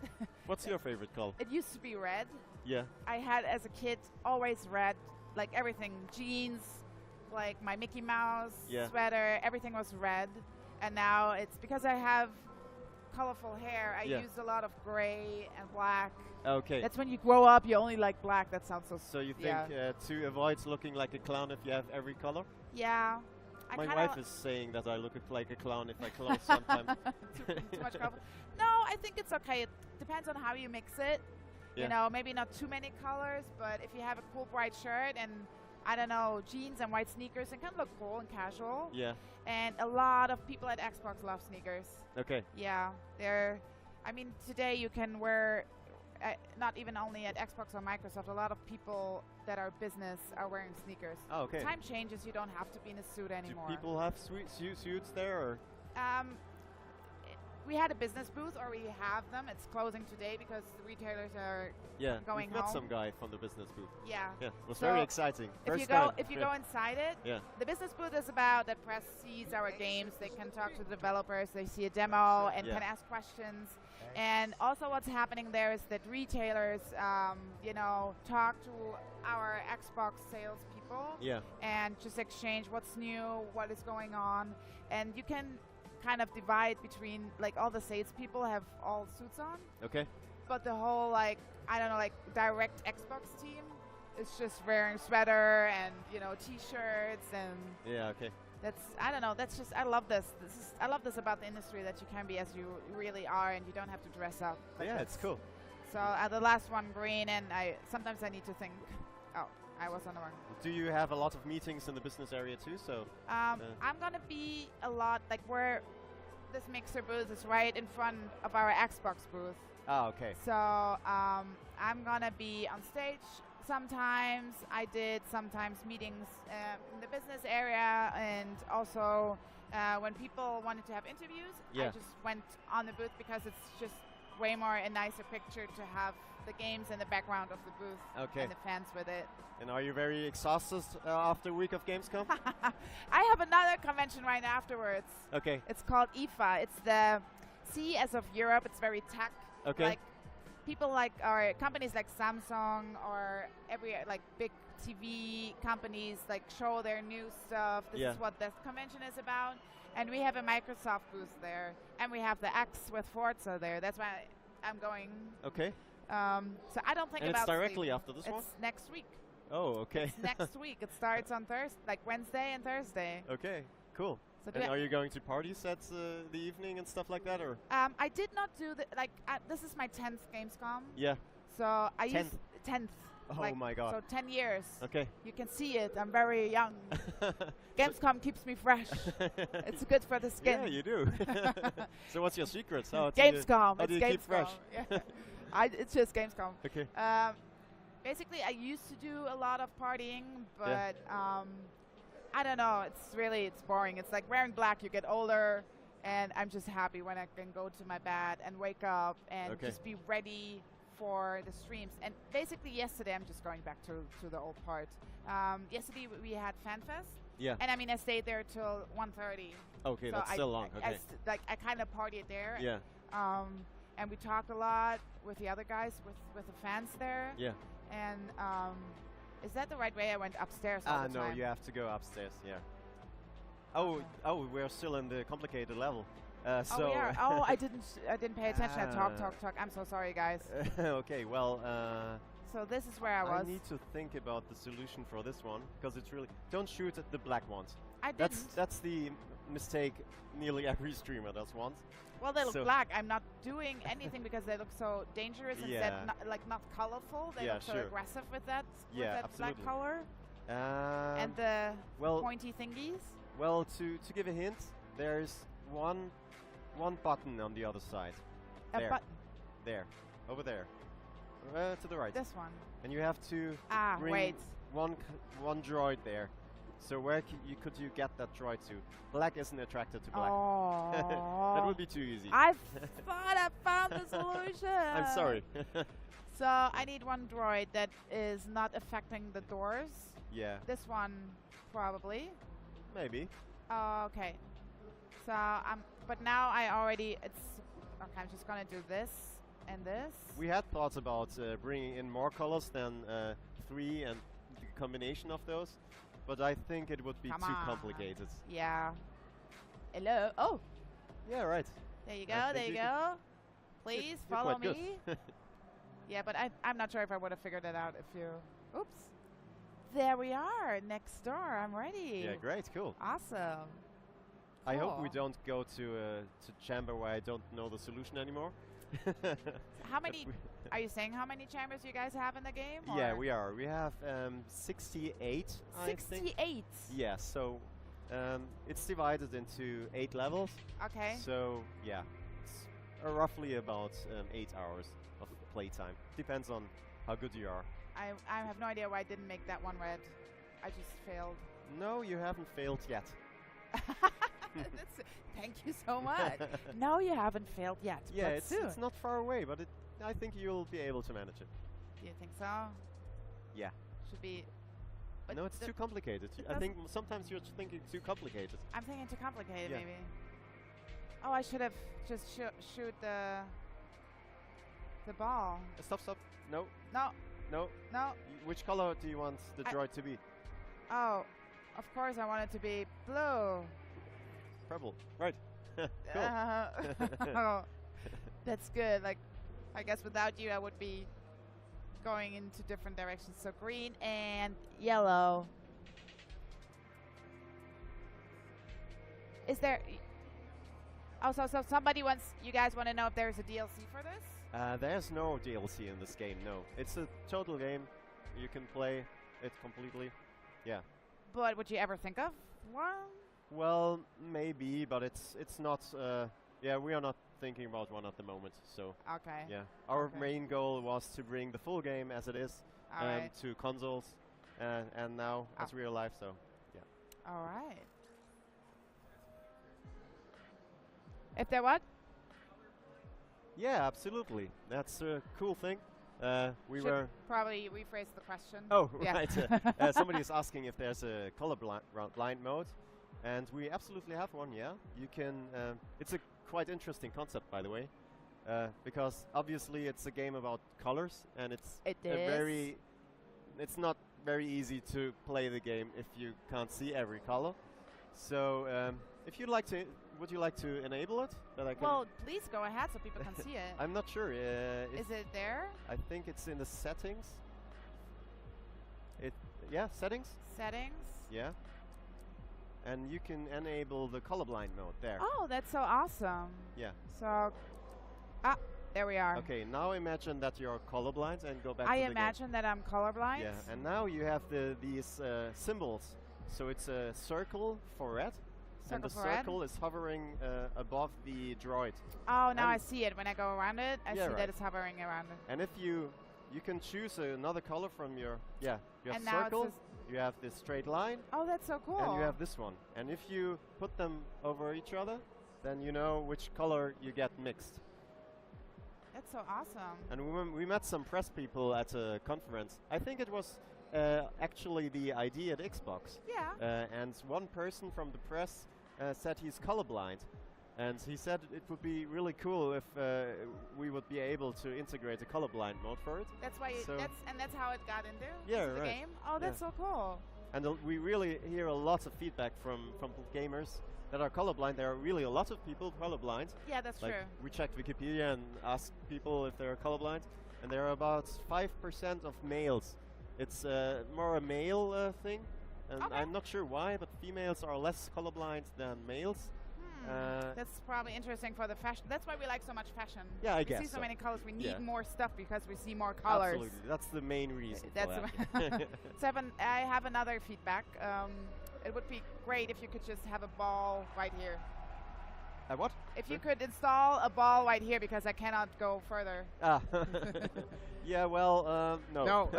What's your favorite color? It used to be red. Yeah. I had as a kid always red, like everything, jeans, like my Mickey Mouse sweater, everything was red. And now it's because I have colorful hair. I use a lot of gray and black. Okay. That's when you grow up, you only like black. That sounds so. So you think to avoid looking like a clown if you have every color? Yeah. My wife is saying that I look like a clown if I close sometimes. too much color. No, I think it's okay. It depends on how you mix it. You know, maybe not too many colors, but if you have a cool bright shirt and, I don't know, jeans and white sneakers, it can look cool and casual. Yeah. And a lot of people at Xbox love sneakers. Okay. Yeah. I mean, today you can wear not even only at Xbox or Microsoft, a lot of people that are business are wearing sneakers. Oh, okay. Time changes, you don't have to be in a suit anymore. Do people have suits there? Or? We had a business booth, or we have them. It's closing today because the retailers are going home. Yeah, met some guy from the business booth. Yeah. Yeah, it was very exciting. If you go inside it, the business booth is about the press sees our games. They can talk to the developers. They see a demo and can ask questions. And also what's happening there is that retailers, talk to our Xbox salespeople and just exchange what's new, what is going on. And you can kind of divide between, like, all the salespeople have all suits on. Okay. But the whole, direct Xbox team is just wearing sweater and, T-shirts and... Yeah, okay. I love this. I love this about the industry, that you can be as you really are and you don't have to dress up. It's cool. So the last one, green, and sometimes I need to think, I was on the wrong. Do you have a lot of meetings in the business area too? So I'm going to be a lot, like where this mixer booth is right in front of our Xbox booth. Oh, okay. So I'm going to be on stage sometimes. I did sometimes meetings in the business area, and also when people wanted to have interviews, I just went on the booth because it's just way more a nicer picture to have the games in the background of the booth and the fans with it. And are you very exhausted after a week of GamesCom? I have another convention right afterwards. Okay. It's called IFA. It's the CES of Europe. It's very tech. Okay. Like people or companies like Samsung or big TV companies show their new stuff. This is what this convention is about. And we have a Microsoft booth there, and we have the X with Forza there. That's why I'm going. Okay. So I don't think and about. It's directly after this one. It's next week. Oh, okay. It's next week. It starts on Wednesday and Thursday. Okay, cool. So and are you going to parties at the evening and stuff like that, or? I did not do this is my 10th Gamescom. Yeah. So I used 10th. Oh my God. So 10 years. Okay. You can see it. I'm very young. Gamescom keeps me fresh. It's good for the skin. Yeah, you do. So what's your secret? Gamescom. How do you keep fresh? Yeah. It's just Gamescom. Okay. Basically, I used to do a lot of partying, but I don't know. It's boring. It's like wearing black. You get older, and I'm just happy when I can go to my bed and wake up and just be ready for the streams. And basically yesterday, I'm just going back to the old part. Yesterday we had FanFest. Yeah. And I stayed there till 1:30. Okay, so that's still long. Okay. I kind of partied there. Yeah. And we talked a lot with the other guys, with the fans there. Yeah. And is that the right way? I went upstairs all the time. No, you have to go upstairs. Yeah. Oh, we're still in the complicated level. So we are. Oh, I didn't pay attention. Talk. I'm so sorry, guys. Okay, well. So this is where I was. I need to think about the solution for this one, because it's really don't shoot at the black ones. I didn't. That's the mistake nearly every streamer does once. Well, they look black. I'm not doing anything because they look so dangerous instead, not colorful. They look so aggressive with that black color. And the pointy thingies. Well, to give a hint, there's one button on the other side. A button? There. Over there. To the right. This one. And you have to bring one droid there. So where could you get that droid to? Black isn't attracted to black. Oh. That would be too easy. I thought I found the solution. I'm sorry. So I need one droid that is not affecting the doors. Yeah. This one, probably. Maybe. Okay. So but now okay, I'm just gonna do this and this. We had thoughts about bringing in more colors than 3 and the combination of those. But I think it would be too complicated. Yeah. Hello. Oh. Yeah, right. There you go. There you go. Please follow me. Yeah, but I'm not sure if I would have figured it out if you... Oops. There we are. Next door. I'm ready. Yeah, great. Cool. Awesome. I hope we don't go to chamber where I don't know the solution anymore. How many... Are you saying how many chambers you guys have in the game? Yeah, we are. We have 68, 68? I think. Yeah, so it's divided into 8 levels. Okay. So, yeah. roughly about 8 hours of playtime. Depends on how good you are. I have no idea why I didn't make that one red. I just failed. No, you haven't failed yet. Thank you so much. No, you haven't failed yet. Yeah, but it's soon. it's not far away, but I think you'll be able to manage it. Do you think so? Yeah. Should be. But No, it's too complicated. I think sometimes you're thinking too complicated. I'm thinking too complicated, Yeah. maybe. Oh, I should have just shoot the ball. Stop. No. No. No. No. Which color do you want the droid to be? Oh, of course I want it to be blue. Purple. Right. Cool. Oh, that's good. Like, I guess without you, I would be going into different directions. So green and yellow. Is there? Oh, so somebody wants. You guys want to know if there's a DLC for this? There's no DLC in this game. No, it's a total game. You can play it completely. Yeah. But would you ever think of one? Well, maybe, but it's not. Yeah, we are not thinking about one at the moment. So. Okay. Yeah. Our Okay. main goal was to bring the full game as it is All right. to consoles, and now as real life. So. Yeah. All right. If there what? Yeah, absolutely. That's a cool thing. We Should were. probably rephrase the question. Oh, Yeah. right. Somebody is asking if there's a blind mode, and we absolutely have one. Yeah, you can. It's a quite interesting concept, by the way, because obviously it's a game about colors, and it's It's not very easy to play the game if you can't see every color. So, if you'd like to, would you like to enable it? That I can. Well, please go ahead so people can see it. I'm not sure. Is it there? I think it's in the settings. Yeah, settings. Settings. Yeah. And you can enable the colorblind mode there. Oh, that's so awesome. Yeah. So, there we are. Okay, now imagine that you're colorblind and go back I to the imagine that I'm colorblind. game. Yeah, and now you have these symbols. So it's a circle for red, and the circle is hovering above the droid. Oh, now And I see it. When I go around it, I see that it's hovering around it. And if you can choose another color from your you have And now it circle, says you have this straight line, Oh, that's so cool. and you have this one. And if you put them over each other, then you know which color you get mixed. That's so awesome. And we met some press people at a conference. I think it was actually the ID at Xbox. Yeah. And one person from the press said he's colorblind. And he said it would be really cool if we would be able to integrate a colorblind mode for it. That's why. That's how it got into the game. Oh, that's so cool. And we really hear a lot of feedback from gamers that are colorblind. There are really a lot of people colorblind. Yeah, that's true. We checked Wikipedia and asked people if they're colorblind, and there are about 5% of males. It's more a male thing, and I'm not sure why, but females are less colorblind than males. That's probably interesting for the fashion. That's why we like so much fashion. Yeah, I guess we see so many colors. We need Yeah. more stuff because we see more colors. Absolutely, that's the main reason. That's for that. so I have another feedback. It would be great if you could just have a ball right here. What? If you could install a ball right here, because I cannot go further. Yeah, well, no. No.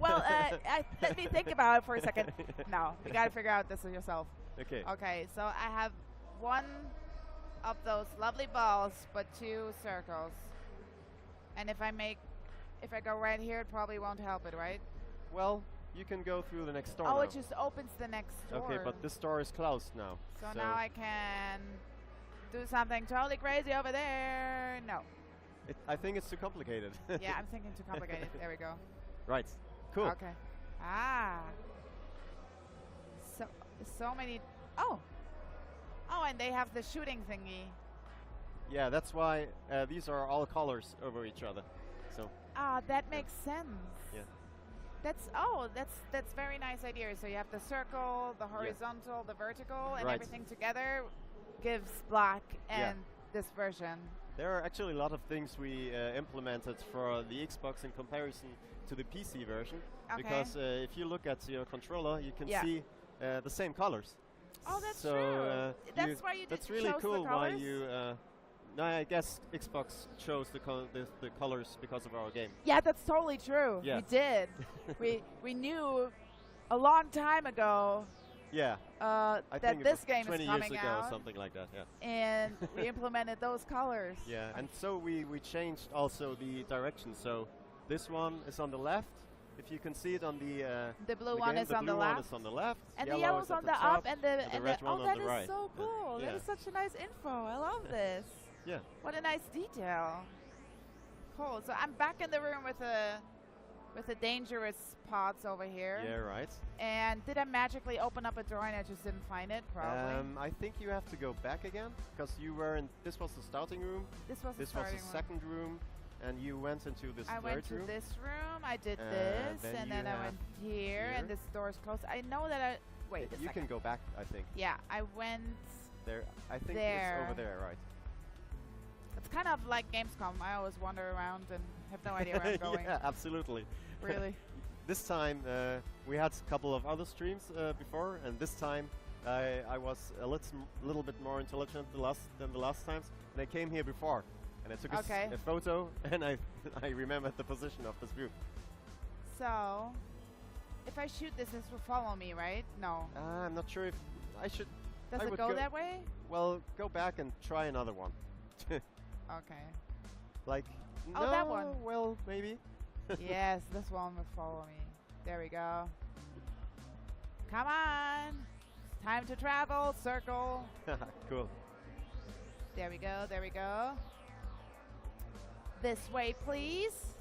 Well, let me think about it for a second. No, you got to figure out this yourself. Okay. Okay, so I have one of those lovely balls, but two circles. And if I go right here, it probably won't help it, right? Well, you can go through the next door Oh, now. it just opens the next door. Okay, but this door is closed now. So now I can do something totally crazy over there. No. I think it's too complicated. Yeah, I'm thinking too complicated. There we go. Right. Cool. Okay. So many. Oh, and they have the shooting thingy. Yeah, that's why these are all colors over each other. So. That makes sense. Yeah. That's very nice idea. So you have the circle, the horizontal, the vertical, and everything together gives black and this version. There are actually a lot of things we implemented for the Xbox in comparison to the PC version. Okay. Because if you look at your controller, you can see the same colors. Oh, that's so true. That's why you That's really chose cool the why colors? you No, I guess Xbox chose the colors because of our game. Yeah, that's totally true. Yeah. We did. we knew a long time ago. Yeah. That this game is 20 coming years ago, out. or something like that. Yeah. And we implemented those colors. Yeah, and so we changed also the direction. So this one is on the left. If you can see it on the blue one is on the left. left. The blue one is on the left. And the yellow's on the up, and the red one on that the is right. so cool. Yeah. That is such a nice info. I love this. Yeah. What a nice detail. Cool. So I'm back in the room with the dangerous pods over here. Yeah, right. And did I magically open up a door and I just didn't find it? Probably. I think you have to go back again because you were in. This was the starting room. This was the second room, and you went into this I third went to room. this room. I did this, and then I went here, and this door is closed. I know that I wait. You can go back, I think. Yeah, I went there. I think there. it's over there, right? It's kind of like GamesCom. I always wander around and have no idea where I'm going. Yeah, absolutely. Really. This time we had a couple of other streams before, and this time I was a little bit more intelligent than the last times. And I came here before, and I took a photo, and I remembered the position of this view. So, if I shoot this will follow me, right? No. I'm not sure if I should. Does it go that way? Well, go back and try another one. Okay. Like, oh, no, that one. Well, maybe. Yes, this one will follow me. There we go. Come on. Time to travel. Circle. Cool. There we go. There we go. This way, please.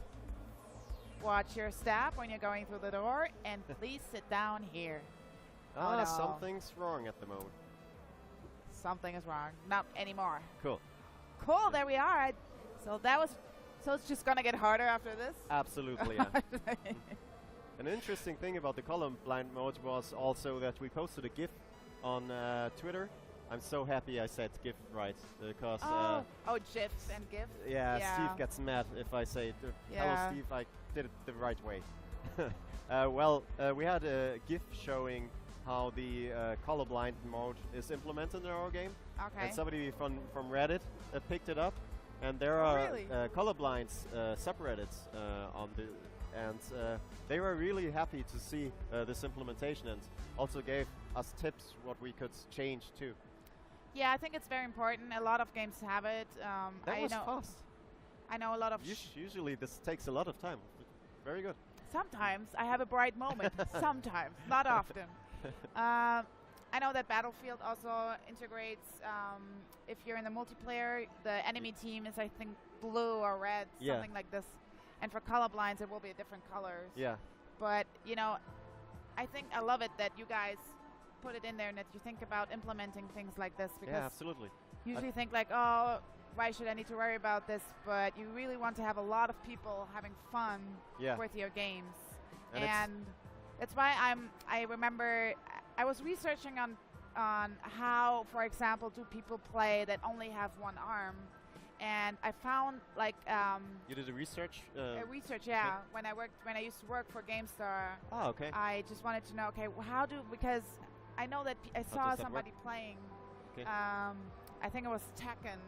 Watch your step when you're going through the door, and please sit down here. Ah, no. Something's wrong at the moment. Something is wrong. Not anymore. Cool. Cool. There we are. So that was. So it's just gonna get harder after this. Absolutely. Yeah. An interesting thing about the colorblind mode was also that we posted a GIF on Twitter. I'm so happy I said GIF right because. GIFs and GIFs. Yeah, Steve gets mad if I say hello, Steve. I did it the right way. We had a GIF showing how the colorblind mode is implemented in our game. Okay. And somebody from Reddit picked it up, and there are colorblinds subreddits on the, and they were really happy to see this implementation, and also gave us tips what we could change too. Yeah, I think it's very important. A lot of games have it. That was fast. I know a lot of. Usually this takes a lot of time. Very good. Sometimes I have a bright moment. Sometimes, not often. I know that Battlefield also integrates. If you're in the multiplayer, the enemy team is, I think, blue or red, something like this. And for colorblinds, it will be different colors. Yeah. But I think I love it that you guys put it in there and that you think about implementing things like this, because absolutely. Usually think like, oh, why should I need to worry about this? But you really want to have a lot of people having fun with your games, and that's why I remember I was researching on how, for example, do people play that only have one arm, and I found like you did a research. Yeah. When I used to work for GameStar. Oh, okay. I just wanted to know, because I know that I saw somebody playing. Okay. I think it was Tekken.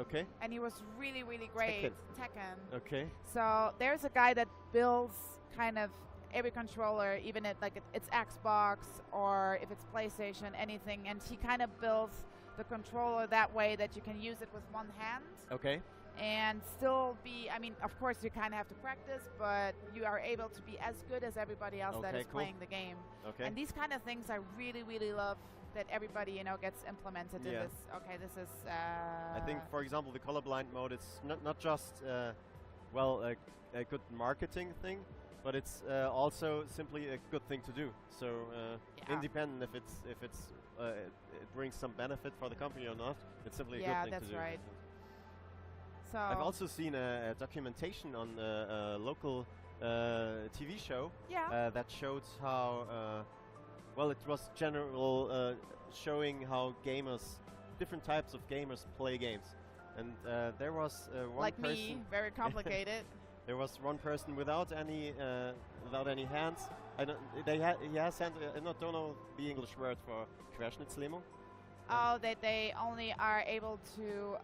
Okay. And he was really, really great. Tekken. Okay. So there's a guy that builds kind of every controller, even if it's Xbox or if it's PlayStation, anything, and he kind of builds the controller that way that you can use it with one hand. Okay. And still be, of course you kind of have to practice, but you are able to be as good as everybody else that is playing the game. Okay. And these kind of things I really, really love that everybody, gets implemented in this. Okay, this is... I think, for example, the colorblind mode, it's not just, a good marketing thing, but it's also simply a good thing to do. So independent if it brings some benefit for the company or not, it's simply a good thing to do. Yeah, that's right. So I've also seen a documentation on a local TV show that showed how, it was general showing how different types of gamers play games. And there was one like person... me, very complicated. There was one person without any hands. He has hands. I don't know the English word for Querschnittslimo. Oh, they only are able to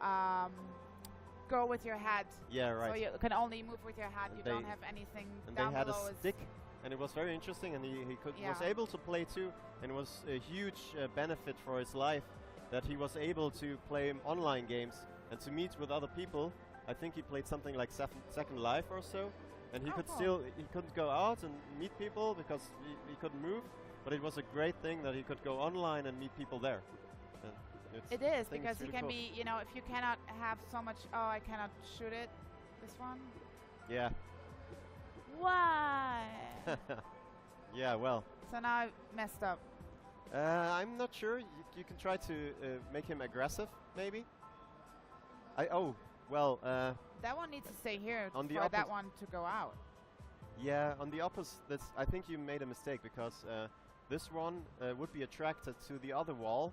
go with your head. Yeah, right. So you can only move with your head. You don't have anything down below. And they had a stick, and it was very interesting, and he was able to play too, and it was a huge benefit for his life that he was able to play online games and to meet with other people. I think he played something like Second Life or so, and he he couldn't go out and meet people because he couldn't move, but it was a great thing that he could go online and meet people there. It is, because he can be, you know, if you cannot have so much, I cannot shoot it, this one. Yeah. Why? Yeah, well. So now I messed up. I'm not sure. You can try to make him aggressive, maybe. That one needs to stay here for that one to go out. Yeah, on the opposite, I think you made a mistake, because this one would be attracted to the other wall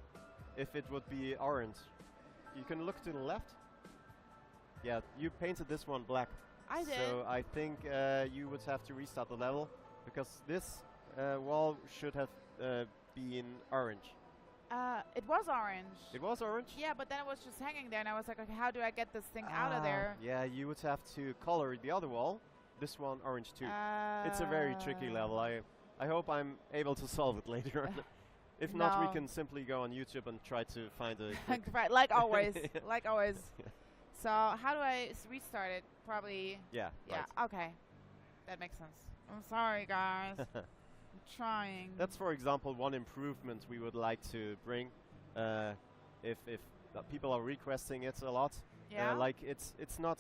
if it would be orange. You can look to the left. Yeah, you painted this one black. I did. So I think you would have to restart the level, because this wall should have been orange. It was orange. It was orange? Yeah, but then it was just hanging there, and I was like, okay, how do I get this thing out of there? Yeah, you would have to color the other wall. This one orange too. It's a very tricky level. I hope I'm able to solve it later on. If not, we can simply go on YouTube and try to find a right, like always, like always. So how do I restart it? Probably. Yeah. Yeah. Right. Okay, that makes sense. I'm sorry, guys. I'm trying. That's, for example, one improvement we would like to bring. If people are requesting it a lot. Yeah. Like it's not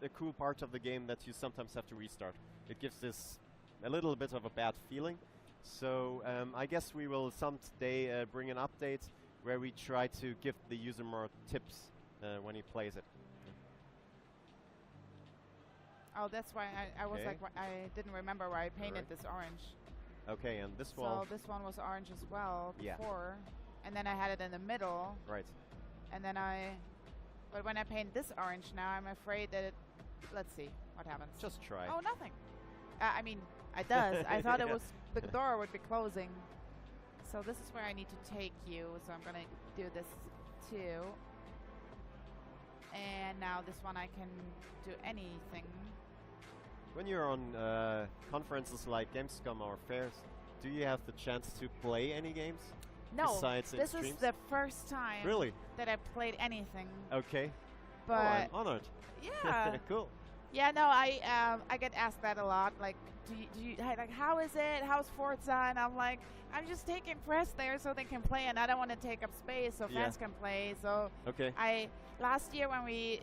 a cool part of the game that you sometimes have to restart. It gives this a little bit of a bad feeling. So I guess we will someday bring an update where we try to give the user more tips when he plays it. Oh, that's why I was like, I didn't remember why I painted this orange. Okay, and this wall. So this one was orange as well before, and then I had it in the middle. Right. And then but when I paint this orange now, I'm afraid that let's see what happens. Just try. Oh, nothing. I mean, it does. I thought it was the door would be closing. So this is where I need to take you. So I'm gonna do this too. And now this one I can do anything. When you're on conferences like GamesCom or fairs, do you have the chance to play any games? No, besides this is the first time that I played anything. Okay. But I'm honored. Yeah. Cool. Yeah, no, I get asked that a lot. Like, do you like, how is it? How's Forza? And I'm like, I'm just taking press there so they can play, and I don't want to take up space so fans can play. So last year when we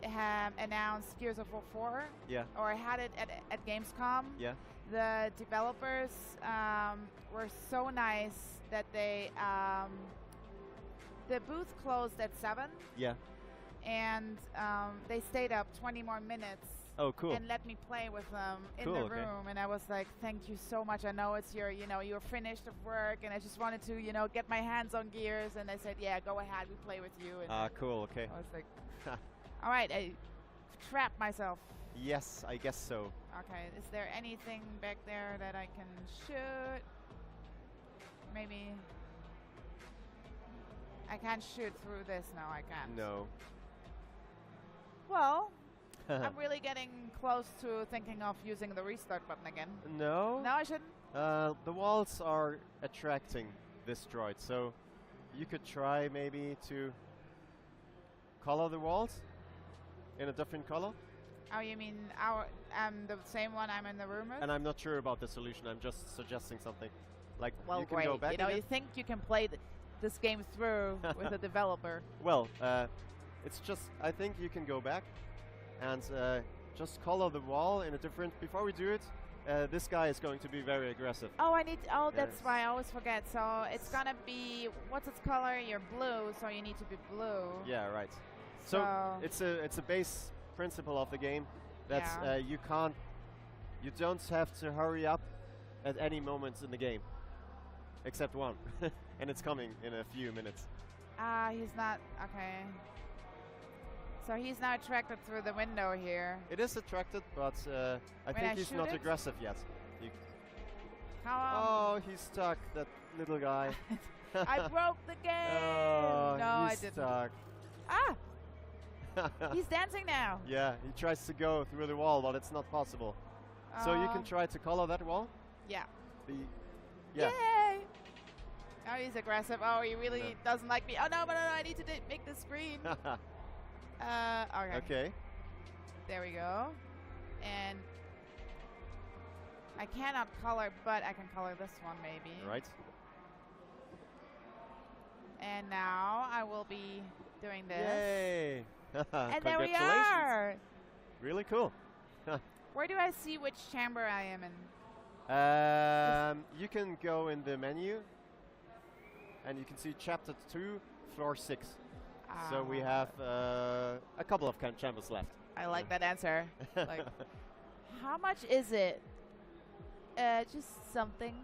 announced Gears of War 4, or had it at GamesCom, the developers were so nice that they the booth closed at 7. Yeah. And they stayed up 20 more minutes. Oh, cool. And let me play with them in the room. And I was like, thank you so much. I know it's your, you're finished of work, and I just wanted to, get my hands on Gears. And they said, yeah, go ahead, we play with you. And cool, okay. I was like, all right, I trapped myself. Yes, I guess so. Okay, is there anything back there that I can shoot? Maybe. I can't shoot through this. No, I can't. No. Well, I'm really getting close to thinking of using the restart button again. No? No, I shouldn't? The walls are attracting this droid, so you could try maybe to color the walls in a different color. Oh, you mean the same one I'm in the room with? And I'm not sure about the solution, I'm just suggesting something. Like, well, you can go back you think you can play this game through with a developer. Well, it's just, I think you can go back and just color the wall in a different, before we do it, this guy is going to be very aggressive. Oh, that's why I always forget. So it's gonna be, what's its color? You're blue, so you need to be blue. Yeah, right. So it's a base principle of the game that you don't have to hurry up at any moment in the game, except one. And it's coming in a few minutes. He's not, okay. So he's now attracted through the window here. It is attracted, but I think he's not aggressive yet. Oh, he's stuck, that little guy. I broke the game! Oh, no, he's I didn't. Stuck. Ah! He's dancing now. Yeah, he tries to go through the wall, but it's not possible. So you can try to color that wall? Yeah. Yeah. Yay! Oh, he's aggressive. Oh, he really doesn't like me. Oh, no, I need to make this green. Okay. Okay. There we go. And I cannot color, but I can color this one maybe. Right. And now I will be doing this. Yay! And there we are! Really cool. Where do I see which chamber I am in? You can go in the menu, and you can see Chapter 2, Floor 6. So we have a couple of chambers left. I like that answer. Like, how much is it? Just something.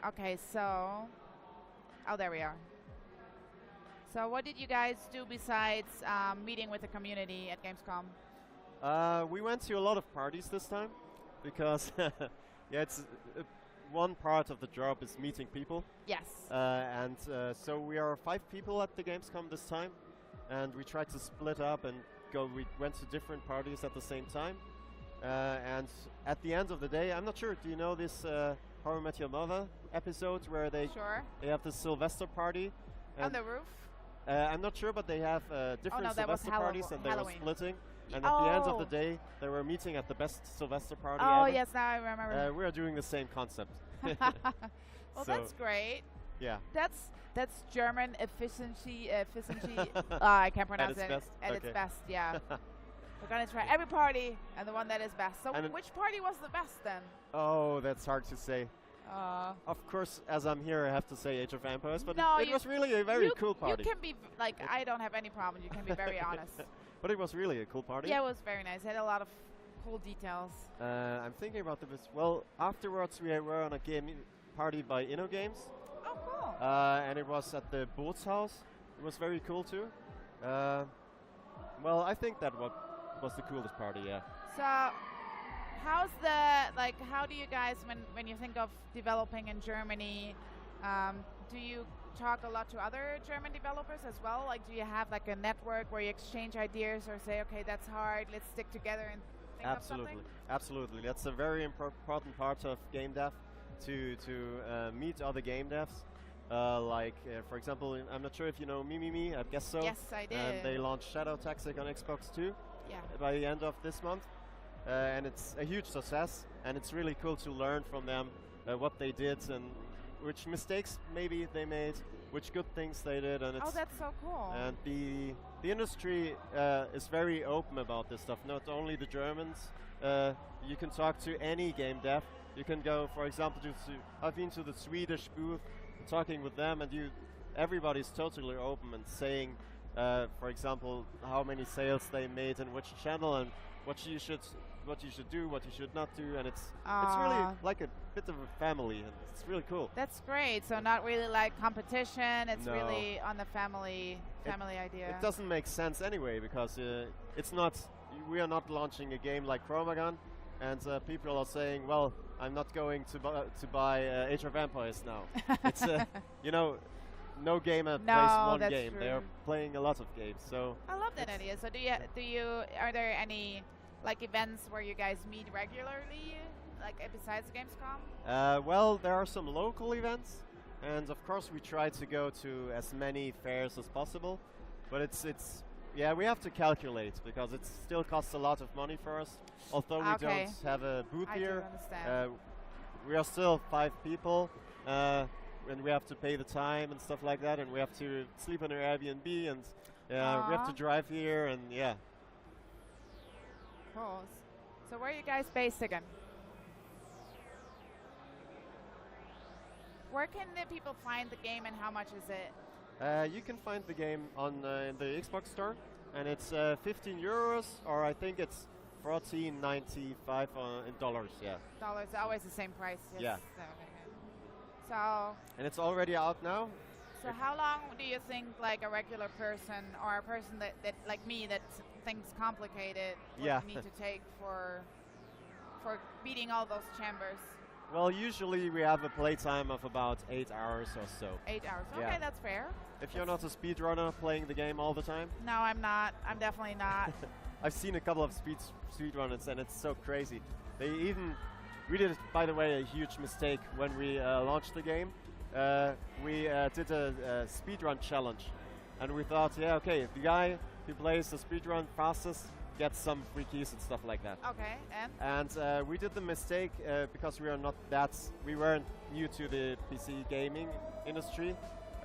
Okay, so... Oh, there we are. So what did you guys do besides meeting with the community at GamesCom? We went to a lot of parties this time, because yeah, it's one part of the job is meeting people. Yes. And so we are 5 people at the Gamescom this time, and we tried to split up and go. We went to different parties at the same time. And at the end of the day, I'm not sure. Do you know this How I Met Your Mother episode where they have the Sylvester party? On the roof? I'm not sure, but they have different Sylvester parties, and they were splitting. And at the end of the day, they were meeting at the best Sylvester party ever. Yes, now I remember. We are doing the same concept. Well, so that's great. Yeah. That's German efficiency. I can't pronounce it. At its best, yeah. We're gonna try every party and the one that is best. So which party was the best then? Oh, that's hard to say. Of course, as I'm here, I have to say Age of Empires, but it was really a very cool party. You can be like, I don't have any problem. You can be very honest. But it was really a cool party. Yeah, it was very nice. It had a lot of cool details. I'm thinking about this. Well, afterwards we were on a game party by InnoGames. Oh, cool. And it was at the Bootshaus. It was very cool too. Well, I think that was the coolest party, yeah. So, how do you guys, when you think of developing in Germany, do you talk a lot to other German developers as well? Like, do you have like a network where you exchange ideas or say, okay, that's hard, let's stick together and think of something? Absolutely. That's a very important part of game dev, to meet other game devs. For example, I'm not sure if you know Mimimi, I guess so. Yes, I did. And they launched Shadow Tactic on Xbox 2 by the end of this month. And it's a huge success, and it's really cool to learn from them what they did and which mistakes maybe they made, which good things they did. And it's that's so cool. And the industry is very open about this stuff, not only the Germans. You can talk to any game dev. You can go, for example, I've been to the Swedish booth, talking with them, and everybody's totally open and saying, for example, how many sales they made in which channel and what you should do, what you should not do, and it's really like a bit of a family, and it's really cool. That's great. So not really like competition. It's really on the family idea. It doesn't make sense anyway, because it's not. We are not launching a game like ChromaGun, and people are saying, well, I'm not going to buy Age of Empires now. It's no gamer plays one game. True. They are playing a lot of games. So I love that idea. So are there any like events where you guys meet regularly, like besides Gamescom? Well, there are some local events, and of course we try to go to as many fairs as possible. But we have to calculate, because it still costs a lot of money for us. Although we don't have a booth here, we are still 5 people, and we have to pay the time and stuff like that, and we have to sleep in our Airbnb, and we have to drive here, and Cool. So where are you guys based again? Where can the people find the game, and how much is it? You can find the game on in the Xbox store, and it's 15 euros, or I think it's 14.95 in dollars. Yeah. Dollars, always the same price. Yes. Yeah. So. And it's already out now. So how long do you think, like a regular person or a person that like me that thinks complicated would need to take for beating all those chambers? Well, usually we have a playtime of about 8 hours or so. 8 hours. Yeah. Okay, that's fair. If you're not a speedrunner playing the game all the time? No, I'm not. I'm definitely not. I've seen a couple of speedrunners and it's so crazy. We did, by the way, a huge mistake when we launched the game. We did a speedrun challenge. And we thought, yeah, okay, the guy who plays the speedrun fastest gets some free keys and stuff like that. Okay, And we did the mistake because we weren't new to the PC gaming industry.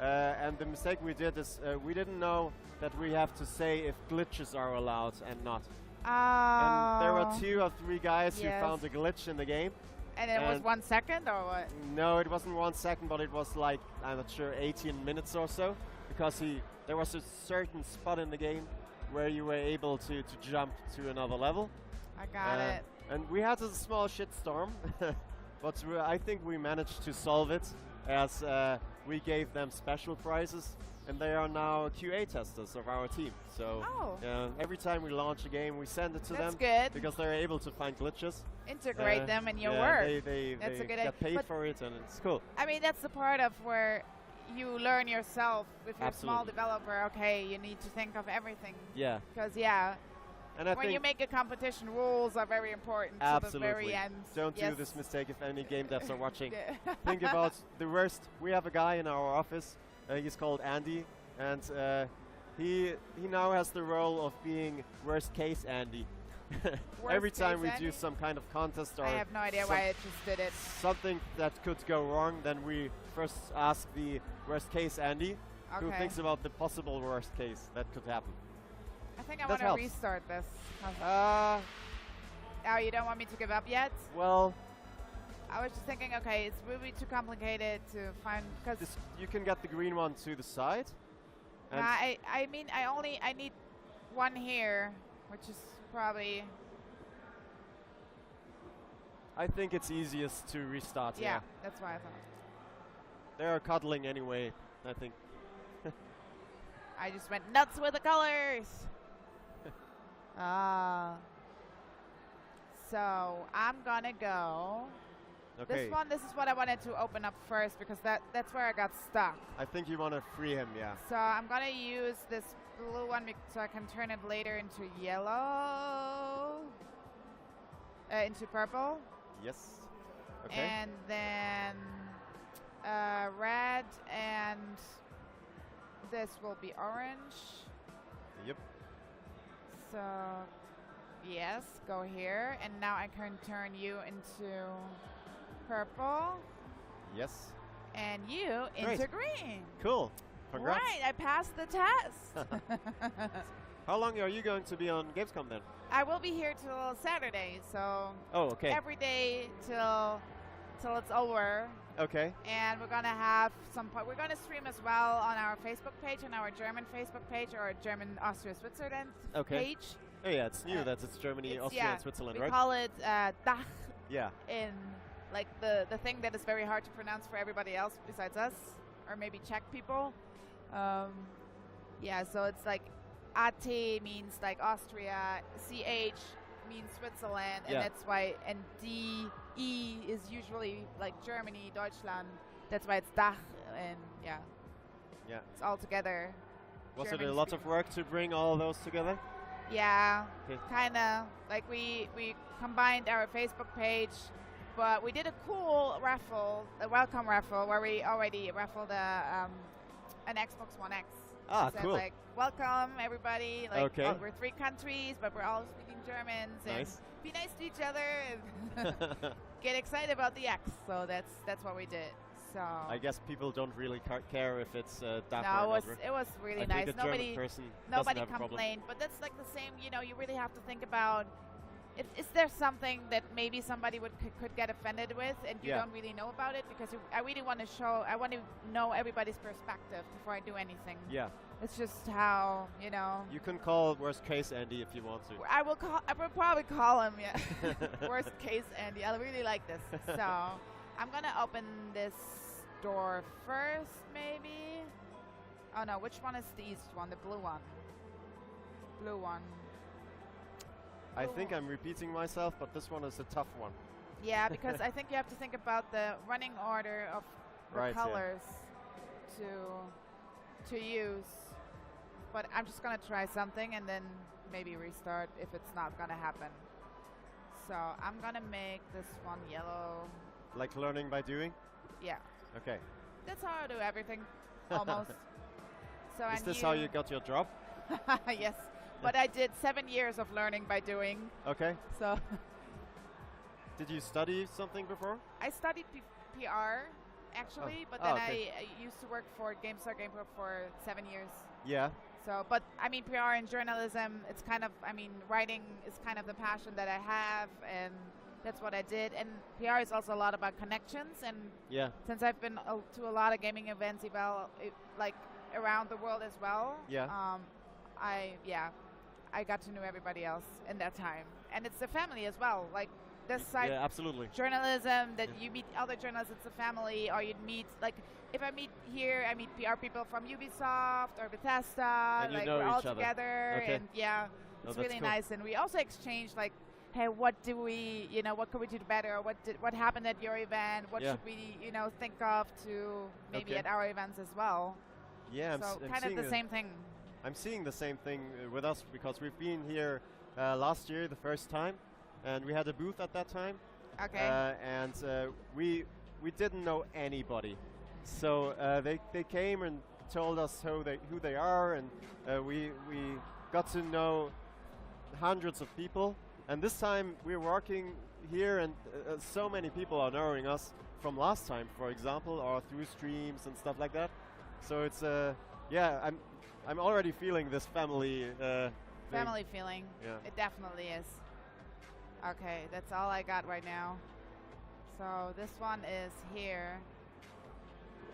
And the mistake we did is we didn't know that we have to say if glitches are allowed and not. And there were 2 or 3 guys who found a glitch in the game. And it was 1 second or what? No, it wasn't 1 second, but it was like, I'm not sure, 18 minutes or so. Because there was a certain spot in the game where you were able to jump to another level. I got it. And we had a small shitstorm, but I think we managed to solve it as we gave them special prizes, and they are now QA testers of our team. So every time we launch a game, we send it to them. That's good. Because they're able to find glitches. Integrate them in your work. They get paid for it, and it's cool. I mean, that's the part of where you learn yourself with your small developer. Okay, you need to think of everything. Yeah. Because and I when you make a competition, rules are very important to the very end. Don't do this mistake if any game devs are watching. Think about the worst. We have a guy in our office. He's called Andy, and he now has the role of being worst case Andy. Every time we do some kind of contest or I have no idea why I just did it. Something that could go wrong, then we first ask the worst case Andy, who thinks about the possible worst case that could happen. I think I want to restart this. Oh, you don't want me to give up yet? Well, I was just thinking, okay, it's really too complicated to find, because you can get the green one to the side. And I mean, I need one here, which is probably. I think it's easiest to restart. Yeah, that's what I thought. They're cuddling anyway, I think. I just went nuts with the colors. So I'm gonna go. Okay. This is what I wanted to open up first because that's where I got stuck. I think you want to free him, yeah. So I'm gonna use this blue one so I can turn it later into yellow, into purple. Yes. Okay. And then red, and this will be orange. Yep. So yes, go here, and now I can turn you into purple. Yes. And you into green. Cool. Congrats. Right, I passed the test. How long are you going to be on Gamescom then? I will be here till Saturday, so every day till it's over. Okay. And we're gonna have we're gonna stream as well on our Facebook page, on our German Facebook page, or our German Austria Switzerland page. Oh yeah, it's new that it's Germany, Austria, and Switzerland, right? We call it Dach. Yeah. In like the thing that is very hard to pronounce for everybody else besides us, or maybe Czech people. Yeah, so it's like AT means like Austria, CH means Switzerland, and that's why, and DE is usually like Germany, Deutschland. That's why it's Dach, and it's all together. Was it a lot of work to bring all those together? Yeah, kind of. Like we combined our Facebook page, but we did a cool raffle, a welcome raffle, where we already raffled an Xbox One X. Ah, so cool. Like, welcome everybody. Like, okay. We're 3 countries, but we're all speaking Germans. Nice. And be nice to each other and get excited about the X. So that's what we did. So I guess people don't really care if it's that. No, it was really nice. Nobody complained, but that's like the same. You know, you really have to think about. Is there something that maybe somebody could get offended with, and you don't really know about it? Because I really want to I want to know everybody's perspective before I do anything. Yeah. It's just how, you know. You can call worst case Andy if you want to. I will probably call him. Yeah. Worst case Andy. I really like this. So I'm gonna open this door first, maybe. Oh no, which one is the east one? The blue one. Blue one. I think I'm repeating myself, but this one is a tough one. Yeah, because I think you have to think about the running order of the colors to use. But I'm just gonna try something and then maybe restart if it's not gonna happen. So I'm gonna make this one yellow. Like learning by doing? Yeah. Okay. That's how I do everything, almost. So Is this how you got your job? Yes, but I did 7 years of learning by doing. Okay. So. Did you study something before? I studied PR, actually, but then I used to work for GameStar GamePro for 7 years. Yeah. So, but I mean, PR and journalism, it's kind of, I mean, writing is kind of the passion that I have, and that's what I did. And PR is also a lot about connections, and since I've been to a lot of gaming events, like around the world as well. Yeah. I got to know everybody else in that time, and it's a family as well. Like this side, absolutely. Journalism that you meet other journalists, it's a family, or you'd meet like. If I meet here, I meet PR people from Ubisoft or Bethesda. And like you know we're all each other. together, Okay. and it's really cool. nice. And we also exchange like, hey, what do we, what could we do better? Or what happened at your event? What should we, think of to maybe at our events as well? Yeah, so I'm kind of the same thing. I'm seeing the same thing with us because we've been here last year the first time, and we had a booth at that time. Okay. And we didn't know anybody. So they came and told us who they are, and we got to know hundreds of people. And this time we're working here, and so many people are knowing us from last time, for example, or through streams and stuff like that. So it's I'm already feeling this family family feeling. Yeah. It definitely is. Okay, that's all I got right now. So this one is here.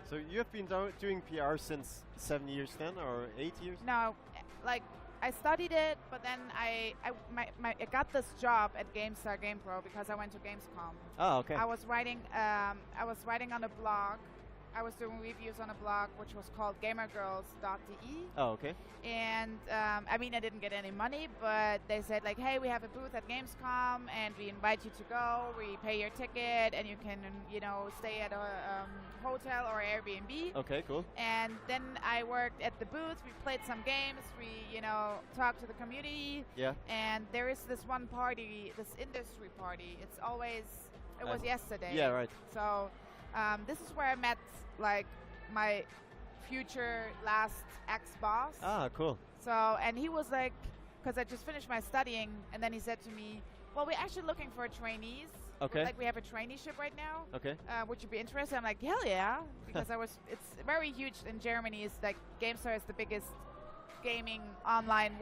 So you have been doing PR since 7 years then, or 8 years? No, like I studied it, but then I got this job at GameStar GamePro because I went to GamesCom. Oh, okay. I was writing on a blog. I was doing reviews on a blog which was called gamergirls.de. Oh, okay. And I mean, I didn't get any money, but they said like, hey, we have a booth at Gamescom, and we invite you to go. We pay your ticket, and you can, stay at a hotel or Airbnb. Okay, cool. And then I worked at the booth. We played some games. We, talked to the community. Yeah. And there is this one party, this industry party. It was yesterday. Yeah, right. So this is where I met like my future last ex-boss. Ah, cool. So, and he was like, because I just finished my studying, and then he said to me, well, we're actually looking for trainees. Okay. Like we have a traineeship right now. Okay. Would you be interested? I'm like, hell yeah, because it's very huge in Germany. It's like GameStar is the biggest gaming online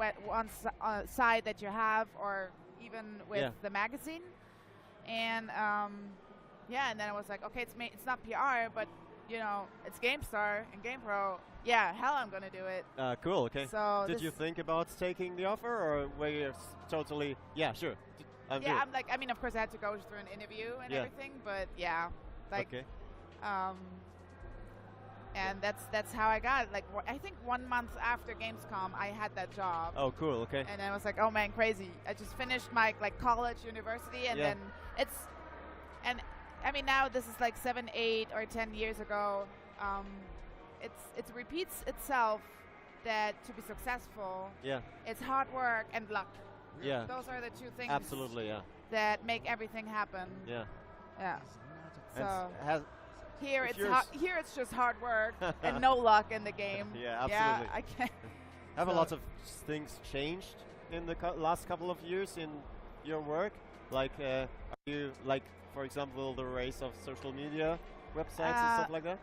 site that you have, or even with the magazine. And and then I was like, okay, it's not PR, but it's GameStar and GamePro. Yeah, hell, I'm gonna do it. Cool. Okay. So did you think about taking the offer, or were you totally? Yeah, sure. I'm like, I mean, of course, I had to go through an interview and everything, but okay. And that's how I got it. Like, I think 1 month after Gamescom, I had that job. Oh, cool. Okay. And I was like, oh man, crazy. I just finished my college, university, and then I mean, now this is like 7, 8, or 10 years ago. It repeats itself that to be successful, it's hard work and luck. Yeah. Those are the two things. Absolutely, yeah. That make everything happen. Yeah. Yeah. And So here it's just hard work and no luck in the game. Yeah, absolutely. Yeah, I can't. Have a lot of things changed in the last couple of years in your work? Like, are you like, for example, the rise of social media websites and stuff like that?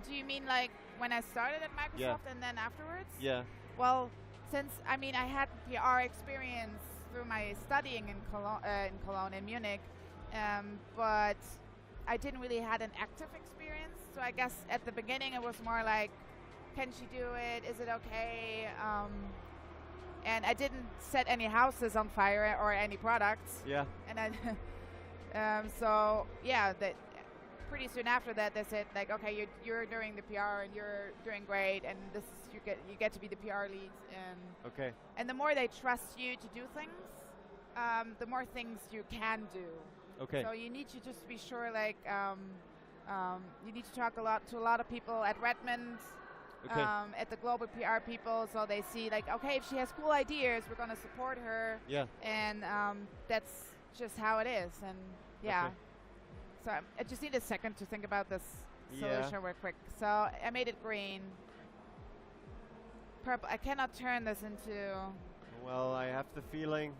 Do you mean like when I started at Microsoft and then afterwards? Yeah. Well, since I had PR experience through my studying in Cologne, in Munich, but I didn't really had an active experience. So I guess at the beginning it was more like, can she do it? Is it okay? And I didn't set any houses on fire or any products. Yeah. And I, that pretty soon after that they said like, okay, you're doing the PR and you're doing great, and this is you get to be the PR lead, and and the more they trust you to do things, the more things you can do Okay. So you need to just be sure, like, you need to talk to a lot of people at Redmond, Okay. at the global PR people, so they see, like, okay, if she has cool ideas, we're going to support her. Yeah. And that's just how it is. And yeah. Okay. So I just need a second to think about this Yeah. solution real quick. So I made it green. Purple. I cannot turn this into... Well, I have the feeling.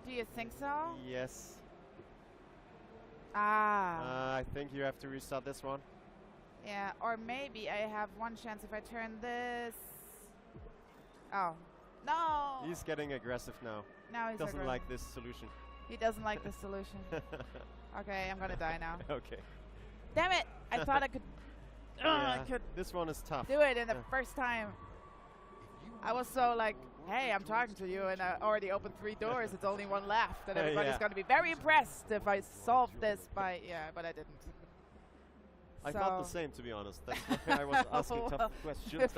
Do you think so? Yes. Ah. I think you have to restart this one. Yeah, or maybe I have one chance if I turn this. Oh. No! He's getting aggressive now. Now he's Doesn't aggressive. like this solution. He doesn't like this solution. Okay, I'm gonna die now. Okay. Damn it! I thought I could. I could This one is tough. do it in the first time. I was so like, hey, I'm talking to you, and I already opened 3 doors. It's only one left, and everybody's Yeah. gonna be very impressed if I solve this by but I didn't. I thought the same, to be honest. That's why I was asking tough questions.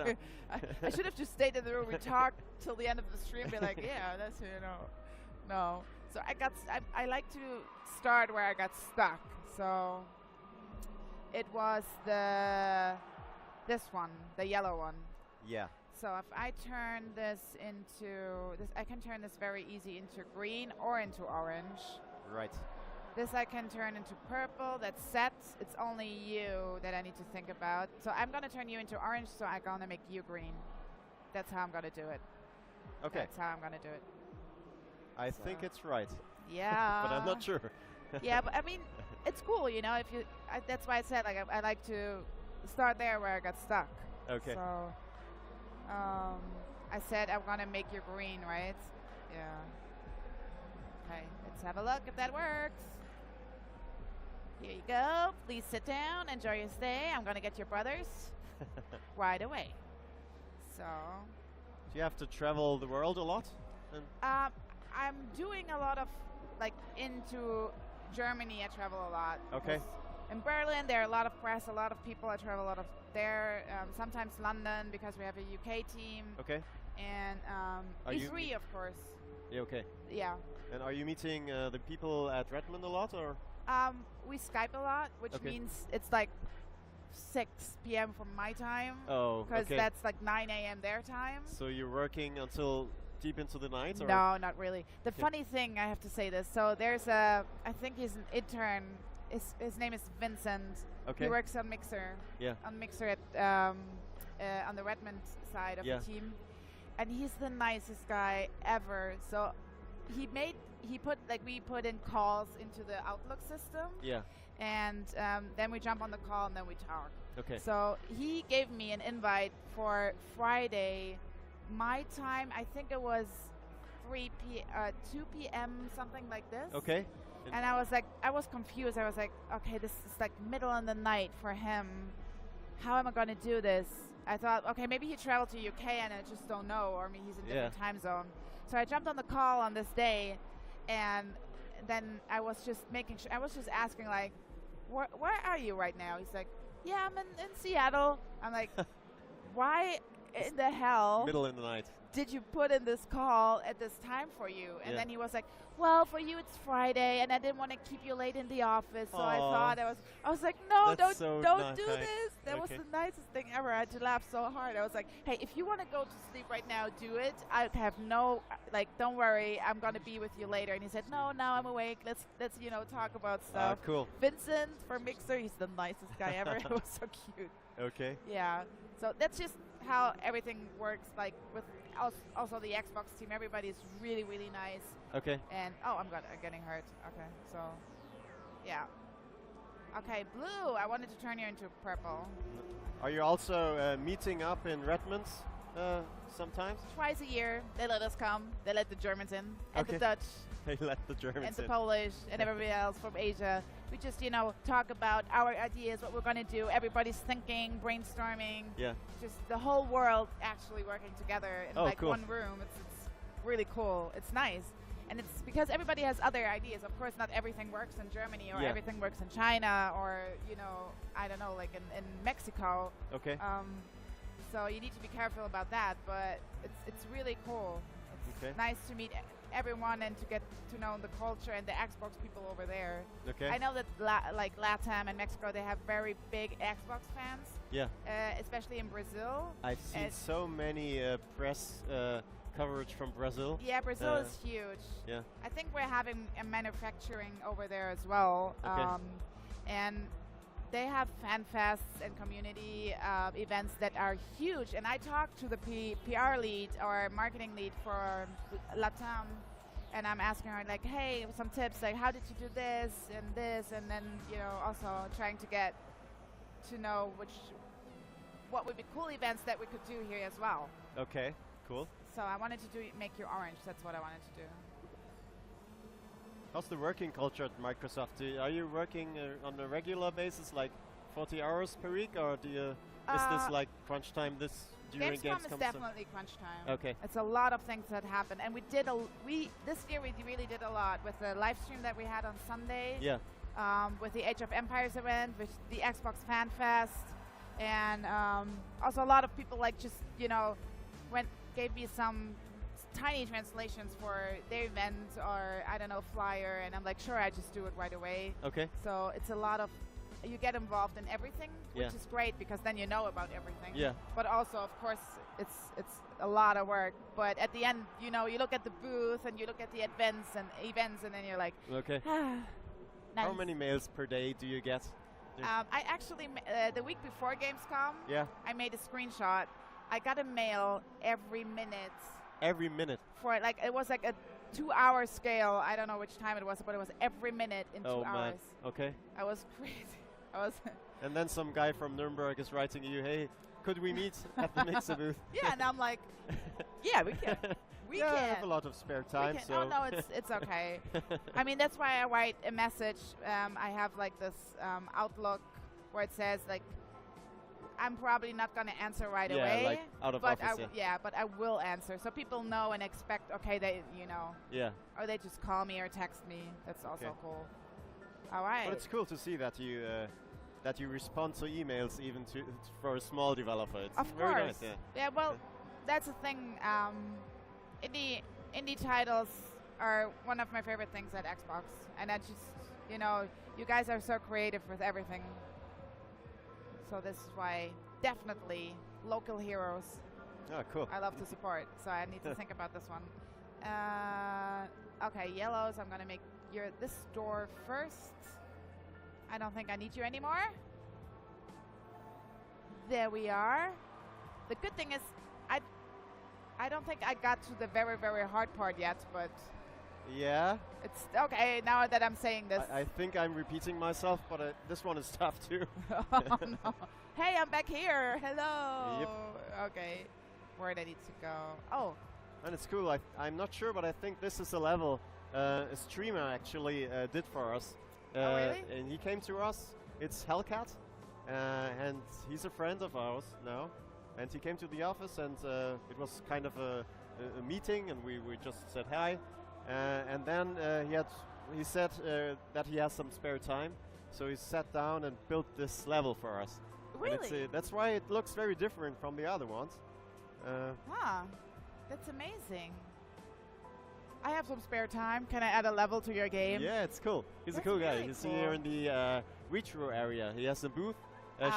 I should have just stayed in the room. We talked till the end of the stream. Be like, yeah, that's no. So I like to start where I got stuck. So it was this one, the yellow one. Yeah. So if I turn this into this, I can turn this very easy into green or into orange. Right. This I can turn into purple. That's set. It's only you that I need to think about. So I'm gonna turn you into orange. So I'm gonna make you green. That's how I'm gonna do it. Okay. That's how I'm gonna do it. I think it's right. Yeah. But I'm not sure. Yeah, but I mean, it's cool, you know. If you, that's why I said like I like to start there where I got stuck. Okay. So, I said I'm gonna make you green, right? Yeah. Okay. Let's have a look if that works. Here you go. Please sit down. Enjoy your stay. I'm gonna get your brothers right away. So. Do you have to travel the world a lot? I'm doing a lot of, like, into Germany. I travel a lot. Okay. In Berlin, there are a lot of press, a lot of people. I travel a lot of there. Sometimes London because we have a UK team. Okay. And E3, of course. Yeah. Okay. Yeah. And are you meeting the people at Redmond a lot, or? We Skype a lot, which means it's like 6 p.m. from my time. Oh, because okay. that's like 9 a.m. their time. So you're working until deep into the night, or? No, not really. The funny thing, I have to say this. So there's I think he's an intern. His name is Vincent. Okay. He works on Mixer. Yeah. On Mixer at on the Redmond side of the team, and he's the nicest guy ever. So we put in calls into the Outlook system. Yeah. And then we jump on the call and then we talk. Okay. So he gave me an invite for Friday, my time. I think it was 2 p.m. something like this. Okay. And I was confused. I was like, okay, this is like middle of the night for him. How am I going to do this? I thought, okay, maybe he traveled to UK and I just don't know, or maybe he's in a different time zone. So I jumped on the call on this day, and then I was just making sure. I was just asking, like, where are you right now? He's like, yeah, I'm in Seattle. I'm like, why in the hell middle in the night did you put in this call at this time for you? And then he was like, well, for you it's Friday, and I didn't want to keep you late in the office, so I thought I was like, no, don't do this. That was the nicest thing ever. I had to laugh so hard. I was like, hey, if you want to go to sleep right now, do it. I have no, like, don't worry, I'm going to be with you later. And he said, no, now I'm awake. Let's talk about stuff. Cool. Vincent from Mixer, he's the nicest guy ever. It was so cute. Okay. Yeah. So that's just how everything works, like with also the Xbox team. Everybody's really, really nice. Okay. And I'm getting hurt. Okay, so yeah. Okay, blue. I wanted to turn you into purple. Are you also meeting up in Redmond sometimes? Twice a year, they let us come. They let the Germans in, and the Dutch, They let the Germans and the in. Polish, and everybody else from Asia. We just, talk about our ideas, what we're going to do. Everybody's thinking, brainstorming. Yeah. Just the whole world actually working together in cool. one room. It's really cool. It's nice. And it's because everybody has other ideas. Of course, not everything works in Germany or everything works in China or, I don't know, like in Mexico. Okay. So you need to be careful about that, but it's really cool. It's nice to meet everyone and to get to know the culture and the Xbox people over there. Okay. I know that like Latam and Mexico, they have very big Xbox fans. Yeah. Especially in Brazil. I've seen so many press coverage from Brazil. Yeah, Brazil is huge. Yeah. I think we're having a manufacturing over there as well. Okay. And they have fan fests and community events that are huge. And I talked to the PR lead or marketing lead for Latam, and I'm asking her like, hey, some tips, like how did you do this, and then also trying to get to know what would be cool events that we could do here as well. Okay, cool. So I wanted to make you orange. That's what I wanted to do. How's the working culture at Microsoft? Are you working on a regular basis, like 40 hours per week, or is this like crunch time during GamesCom is stuff? definitely crunch time. Okay. It's a lot of things that happen, and this year we really did a lot with the live stream that we had on Sunday. Yeah. With the Age of Empires event, with the Xbox Fan Fest, and also a lot of people like just gave me some tiny translations for their event or I don't know flyer, and I'm like, sure, I just do it right away. Okay. So it's a lot of you get involved in everything, which is great because then you know about everything. Yeah. But also, of course, it's a lot of work. But at the end, you look at the booth and you look at the events, and then you're like, okay. Nice. How many mails per day do you get? I actually the week before Gamescom, I made a screenshot. I got a mail every minute. Every minute? For it was like a 2-hour scale. I don't know which time it was, but it was every minute in 2 hours. Man. Okay. I was crazy. And then some guy from Nuremberg is writing you, hey, could we meet at the Mixer booth? Yeah, and I'm like, yeah, we can. We can. I have a lot of spare time, so. Oh, no, it's okay. I mean, that's why I write a message. I have like this Outlook where it says like, I'm probably not going to answer right away. Like out of office, but I will answer. So people know and expect, okay, Yeah. Or they just call me or text me. That's also cool. All right. But it's cool to see that you respond to emails even for a small developer. It's of very course. nice, yeah. Yeah, well, that's the thing. Indie titles are one of my favorite things at Xbox. And I just, you guys are so creative with everything. So this is why definitely local heroes. Oh, cool. I love to support, so I need to think about this one. Okay, yellows. I'm gonna make this door first. I don't think I need you anymore. There we are. The good thing is, I don't think I got to the very, very hard part yet, but yeah. It's okay now that I'm saying this. I think I'm repeating myself, but this one is tough too. Oh, no. Hey, I'm back here. Hello. Yep. Okay. Where do I need to go? Oh. And it's cool. I'm not sure, but I think this is a level a streamer actually did for us. Oh, really? And he came to us. It's Hellcat, and he's a friend of ours now. And he came to the office, and it was kind of a meeting, and we just said hi. And then he said that he has some spare time, so he sat down and built this level for us. Really? That's why it looks very different from the other ones. That's amazing. I have some spare time. Can I add a level to your game? Yeah, it's cool. He's a cool guy. He's here in the retro area. He has a booth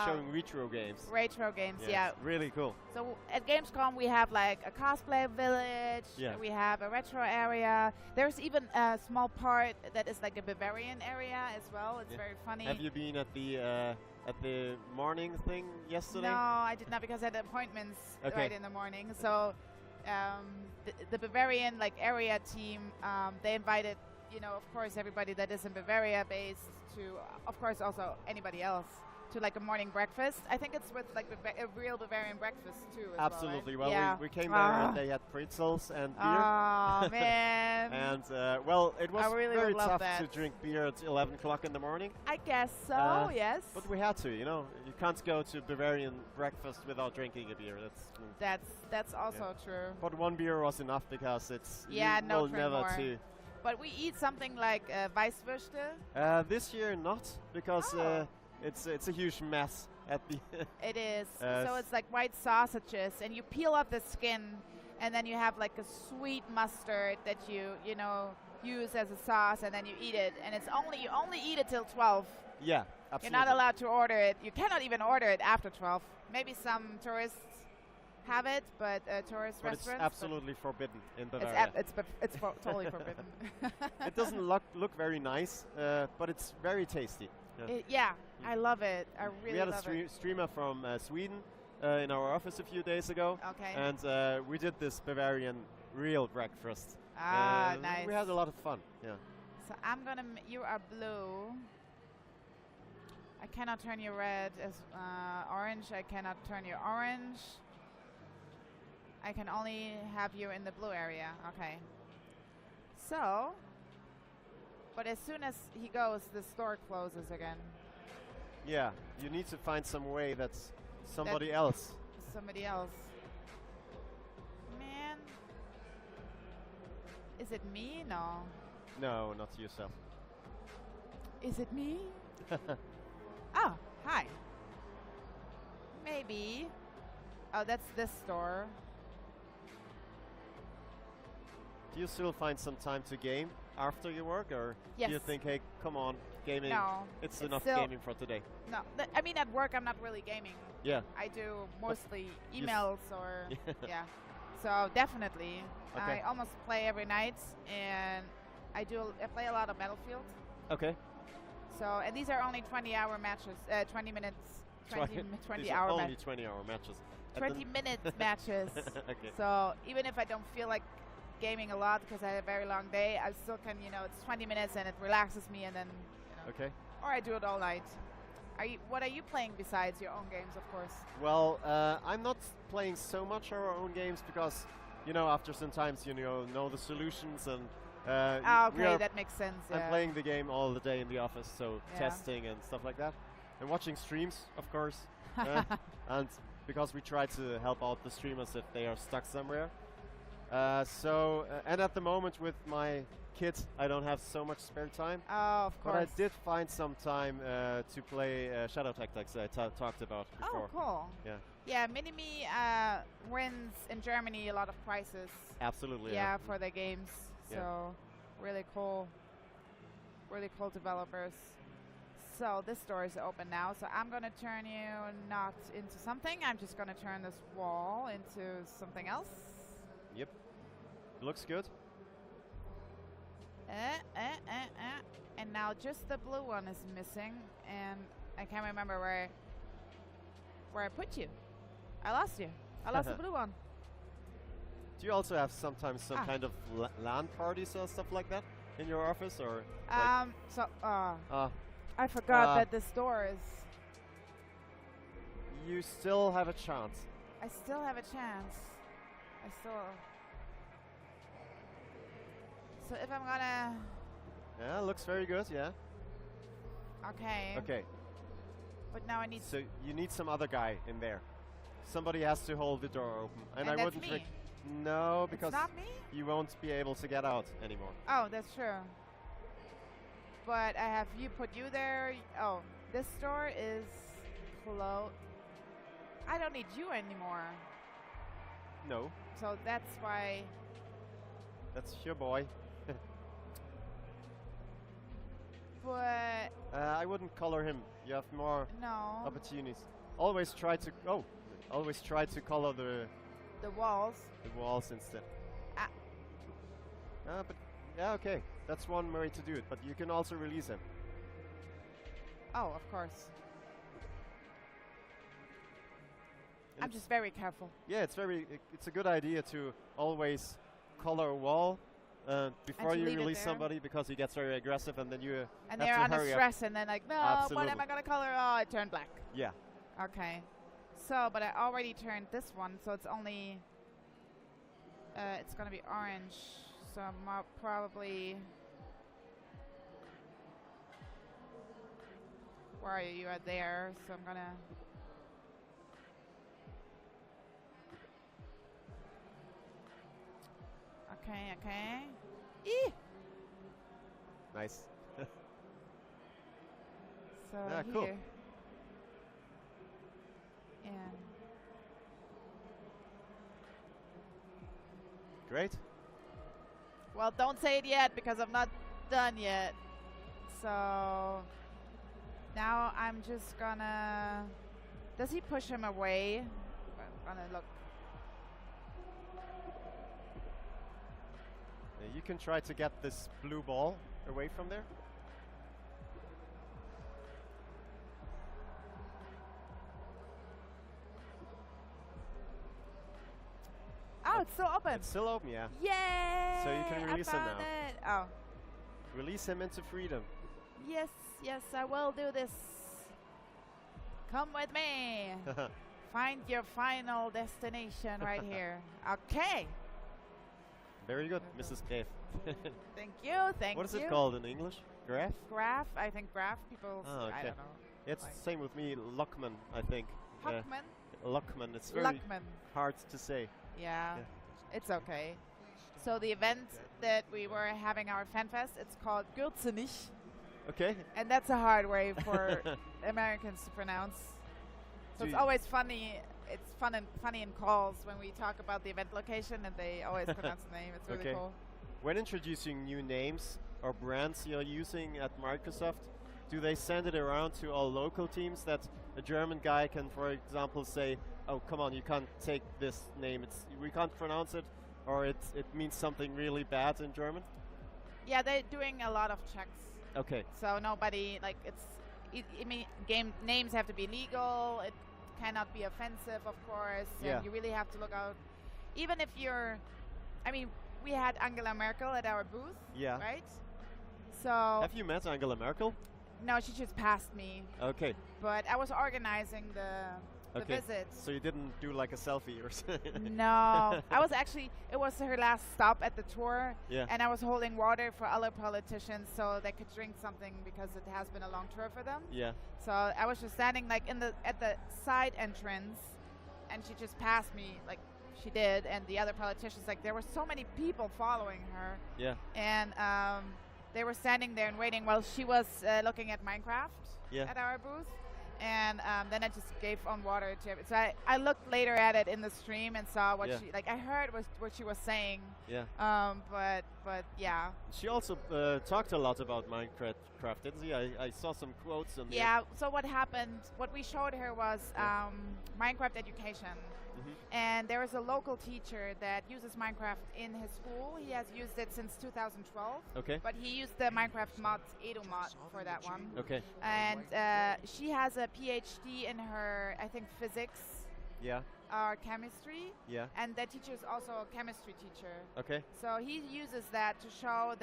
showing retro games. Retro games, yeah. It's really cool. So at Gamescom we have like a cosplay village. Yeah. We have a retro area. There's even a small part that is like a Bavarian area as well. It's very funny. Have you been at the morning thing yesterday? No, I did not because I had appointments right in the morning. So the Bavarian area team, they invited, of course, everybody that is in Bavaria based to, of course, also anybody else to a morning breakfast. I think it's with a real Bavarian breakfast too. Absolutely. Well, right? We came there and they had pretzels and beer. Oh man! And it was very tough to drink beer at 11 o'clock in the morning. I guess so. Yes. But we had to. You can't go to Bavarian breakfast without drinking a beer. That's also true. But one beer was enough because it's no never more. to. But we eat something like Weisswürste. This year not, because it's a huge mess at the. It is. So it's like white sausages, and you peel off the skin, and then you have like a sweet mustard that you know use as a sauce, and then you eat it, and you only eat it till 12. Yeah, absolutely. You're not allowed to order it. You cannot even order it after 12. Maybe some tourists have it, but tourist restaurants. It's absolutely forbidden in Bavaria. It's totally forbidden. It doesn't look very nice, but it's very tasty. Yeah, I love it. I really love it. We had a streamer from Sweden in our office a few days ago. Okay. And we did this Bavarian real breakfast. Nice. We had a lot of fun. Yeah. So I'm gonna. You are blue. I cannot turn you red as orange. I cannot turn you orange. I can only have you in the blue area. Okay. So, but as soon as he goes, the store closes again. Yeah, you need to find some way that's somebody else. Somebody else. Man. Is it me? No. No, not yourself. Is it me? Oh, hi. Maybe. Oh, that's this store. Do you still find some time to game after your work, or yes. do you think, hey, come on, gaming, no, it's enough gaming for today? No, I mean at work I'm not really gaming. Yeah. I do mostly emails or, yeah. So definitely. Okay. I almost play every night, and I play a lot of Battlefield. Okay. So, and these are only 20-hour matches, 20 minutes, 20 hour only matches. 20-hour matches. 20-minute matches. Okay. So even if I don't feel like gaming a lot because I had a very long day, I still can, it's 20 minutes and it relaxes me, and then, Okay. Or I do it all night. What are you playing besides your own games, of course? Well, I'm not playing so much our own games because, after some times, know the solutions, and okay, that makes sense. I'm Yeah. playing the game all the day in the office, so Yeah. testing and stuff like that, and watching streams, of course, and because we try to help out the streamers if they are stuck somewhere. And at the moment with my kids, I don't have so much spare time. Oh, of course. But I did find some time to play Shadow Tactics I talked about before. Oh, cool. Yeah. Yeah, Mini-Me wins in Germany a lot of prizes. Absolutely. Yeah, for their games. Yeah. So, really cool. Really cool developers. So, this door is open now. So, I'm going to turn you not into something. I'm just going to turn this wall into something else. Yep. Looks good. And now just the blue one is missing, and I can't remember where I put you. I lost you. I lost the blue one. Do you also have sometimes some kind of LAN parties or stuff like that in your office, or? I forgot that this door is. You still have a chance. I still have a chance. So if I'm gonna. Yeah, looks very good. Yeah. Okay. Okay. But now I need. So you need some other guy in there. Somebody has to hold the door open, and I that's wouldn't. Me. No, because it's not me? you won't be able to get out anymore. Oh, that's true. But I have put you there. Oh, this door is closed. I don't need you anymore. No. So that's why. That's your boy. But I wouldn't color him. You have more opportunities. Always try to color the walls. The walls instead. But yeah, okay. That's one way to do it. But you can also release him. Oh, of course. I'm just very careful. Yeah, it's a good idea to always color a wall before you release somebody, because he gets very aggressive, and then you and have they're to under hurry stress, and then like, no, Absolutely. what am I gonna color? Oh, it turned black. Yeah. Okay. So, but I already turned this one, so it's only it's gonna be orange. So I'm probably. Where are you? You are there. So I'm gonna. Okay. Eee! Nice. So yeah, here. cool. And Great. Well, don't say it yet because I'm not done yet. So now I'm just gonna. Does he push him away? I'm gonna look. You can try to get this blue ball away from there. Oh, it's still open. It's still open, yeah. Yay! So you can release him now. It. Oh. Release him into freedom. Yes, yes, I will do this. Come with me. Find your final destination right here. Okay. Very good, Mrs. Gräff. Thank you, thank you. What is it called in English? Gräff? Graph, I think graph. People, oh, okay. I don't know. It's like the same with me, Lochmann, I think. Lochmann? Lochmann, it's very Lochmann. hard to say. Yeah, it's okay. So the event that we were having our fan fest, it's called Gürzenich. Okay. And that's a hard way for Americans to pronounce. So it's always funny. It's funny in calls when we talk about the event location and they always pronounce the name. It's really cool. When introducing new names or brands you're using at Microsoft, do they send it around to all local teams that a German guy can, for example, say, "Oh, come on, you can't take this name. We can't pronounce it," or it means something really bad in German? Yeah, they're doing a lot of checks. Okay. So nobody I mean, game names have to be legal. It cannot be offensive, of course. Yeah. And you really have to look out. Even if you're, I mean, we had Angela Merkel at our booth. Yeah. Right. So. Have you met Angela Merkel? No, she just passed me. Okay. But I was organizing the visit. So you didn't do like a selfie or something? No. It was her last stop at the tour. Yeah. And I was holding water for other politicians so they could drink something because it has been a long tour for them. Yeah. So I was just standing like at the side entrance and she just passed me like she did, and the other politicians, like there were so many people following her. Yeah. And they were standing there and waiting while she was looking at Minecraft at our booth. And then I just gave on water to it. So I looked later at it in the stream and saw what she, like I heard what she was saying. Yeah. But yeah. She also talked a lot about Minecraft, didn't she? I saw some quotes on Yeah, so what happened, what we showed her was Minecraft education. And there is a local teacher that uses Minecraft in his school. He has used it since 2012. Okay. But he used the Minecraft mod, Edu mod, for that one. Okay. And she has a PhD in her, I think, physics. Yeah. Or chemistry. Yeah. And that teacher is also a chemistry teacher. Okay. So he uses that to show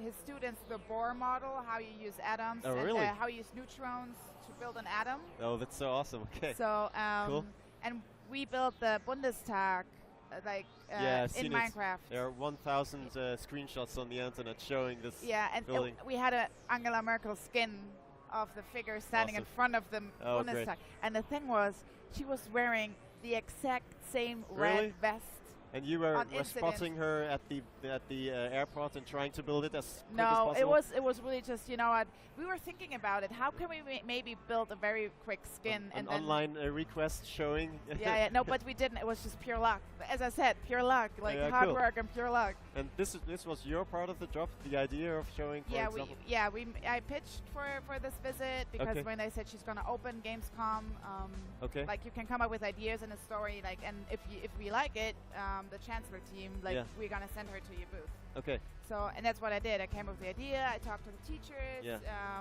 his students the Bohr model, how you use atoms, and really? How you use neutrons to build an atom. Oh, that's so awesome. Okay. So cool. And we built the Bundestag in Minecraft. There are 1,000 screenshots on the internet showing this building. And we had a Angela Merkel skin of the figure standing in front of the Bundestag. Great. And the thing was, she was wearing the exact same red vest. And you were spotting her at the airport and trying to build it as quick as possible? No, it was really just, you know what, we were thinking about it. How can we maybe build a very quick skin? An online request showing? No, but we didn't. It was just pure luck. As I said, pure luck, like hard work and pure luck. And this was your part of the job, the idea of showing, for example? I pitched for this visit because when they said she's going to open GamesCom, like you can come up with ideas and a story, like, and if we like it, the chancellor team, we're gonna send her to your booth. Okay. So, and that's what I did. I came up with the idea. I talked to the teachers,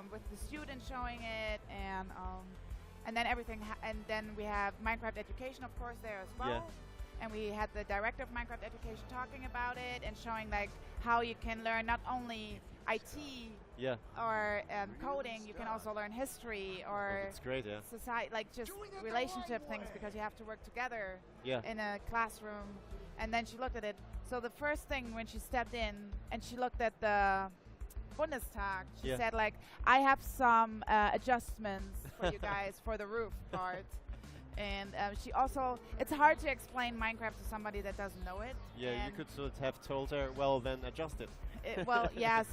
with the students showing it, and then everything. And then we have Minecraft education, of course, there as well. Yeah. And we had the director of Minecraft education talking about it and showing like how you can learn not only IT or coding, you can also learn history or that's great, society, like just relationship things, because you have to work together in a classroom. And then she looked at it. So the first thing when she stepped in and she looked at the Bundestag, she said like, I have some adjustments for you guys for the roof part. And she also, it's hard to explain Minecraft to somebody that doesn't know it. Yeah, you could sort of have told her, well, then adjust it.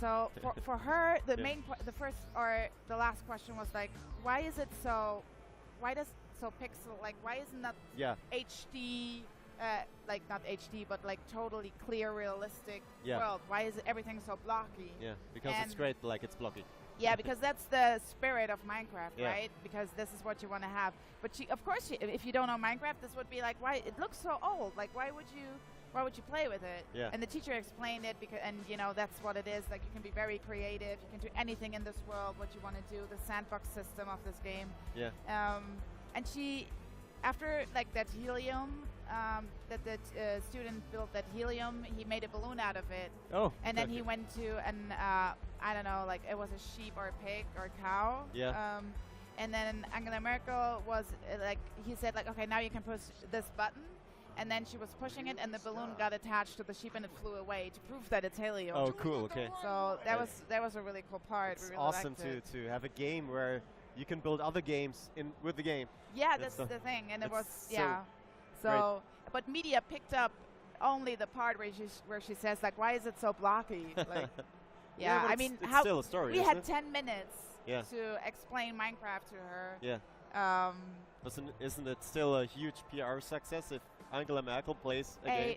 So for her, the first or the last question was like, why does so pixel, like why isn't that HD like not HD, but like totally clear, realistic Yeah. world. Why is everything so blocky? Yeah, because it's And- great, like it's blocky. Yeah, because that's the spirit of Minecraft, Yeah. right? Because this is what you want to have. But of course, if you don't know Minecraft, this would be like, why it looks so old? Like, why would you play with it? Yeah. And the teacher explained it because, and you know, that's what it is. Like, you can be very creative. You can do anything in this world what you want to do. The sandbox system of this game. Yeah. And she, after like that helium, that the student built that helium, he made a balloon out of it. Oh. And then okay. he went to an, I don't know, like it was a sheep or a pig or a cow. Yeah. And then Angela Merkel was like, he said like, okay, now you can push this button. And then she was pushing it and the balloon got attached to the sheep and it flew away to prove that it's helium. Oh, cool. Okay. So that was a really cool part. It's we really awesome liked to have a game where you can build other games with the game. Yeah, That's that's the thing. And it it's was, so yeah. So, but media picked up only the part where she says like, why is it so blocky? Like, yeah, but I it's- mean, it's how still a story, we isn't had it? 10 minutes Yeah. to explain Minecraft to her. Yeah. Isn't it still a huge PR success if Angela Merkel plays a game?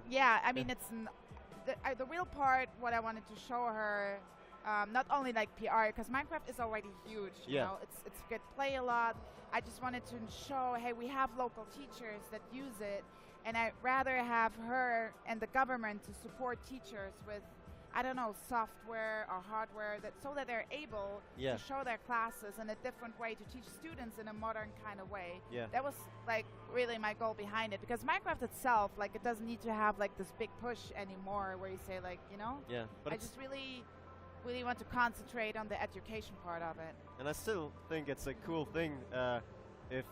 Yeah, I mean, it's the real part. What I wanted to show her, not only like PR, because Minecraft is already huge. You Yeah. know, it's get play a lot. I just wanted to show, hey, we have local teachers that use it, and I'd rather have her and the government to support teachers with, I don't know, software or hardware, so that they're able Yeah. to show their classes in a different way, to teach students in a modern kind of way. Yeah. That was like really my goal behind it, because Minecraft itself, like, it doesn't need to have like this big push anymore where you say like, you know, Yeah. But I it's, just really want to concentrate on the education part of it. and I still think it's a cool thing if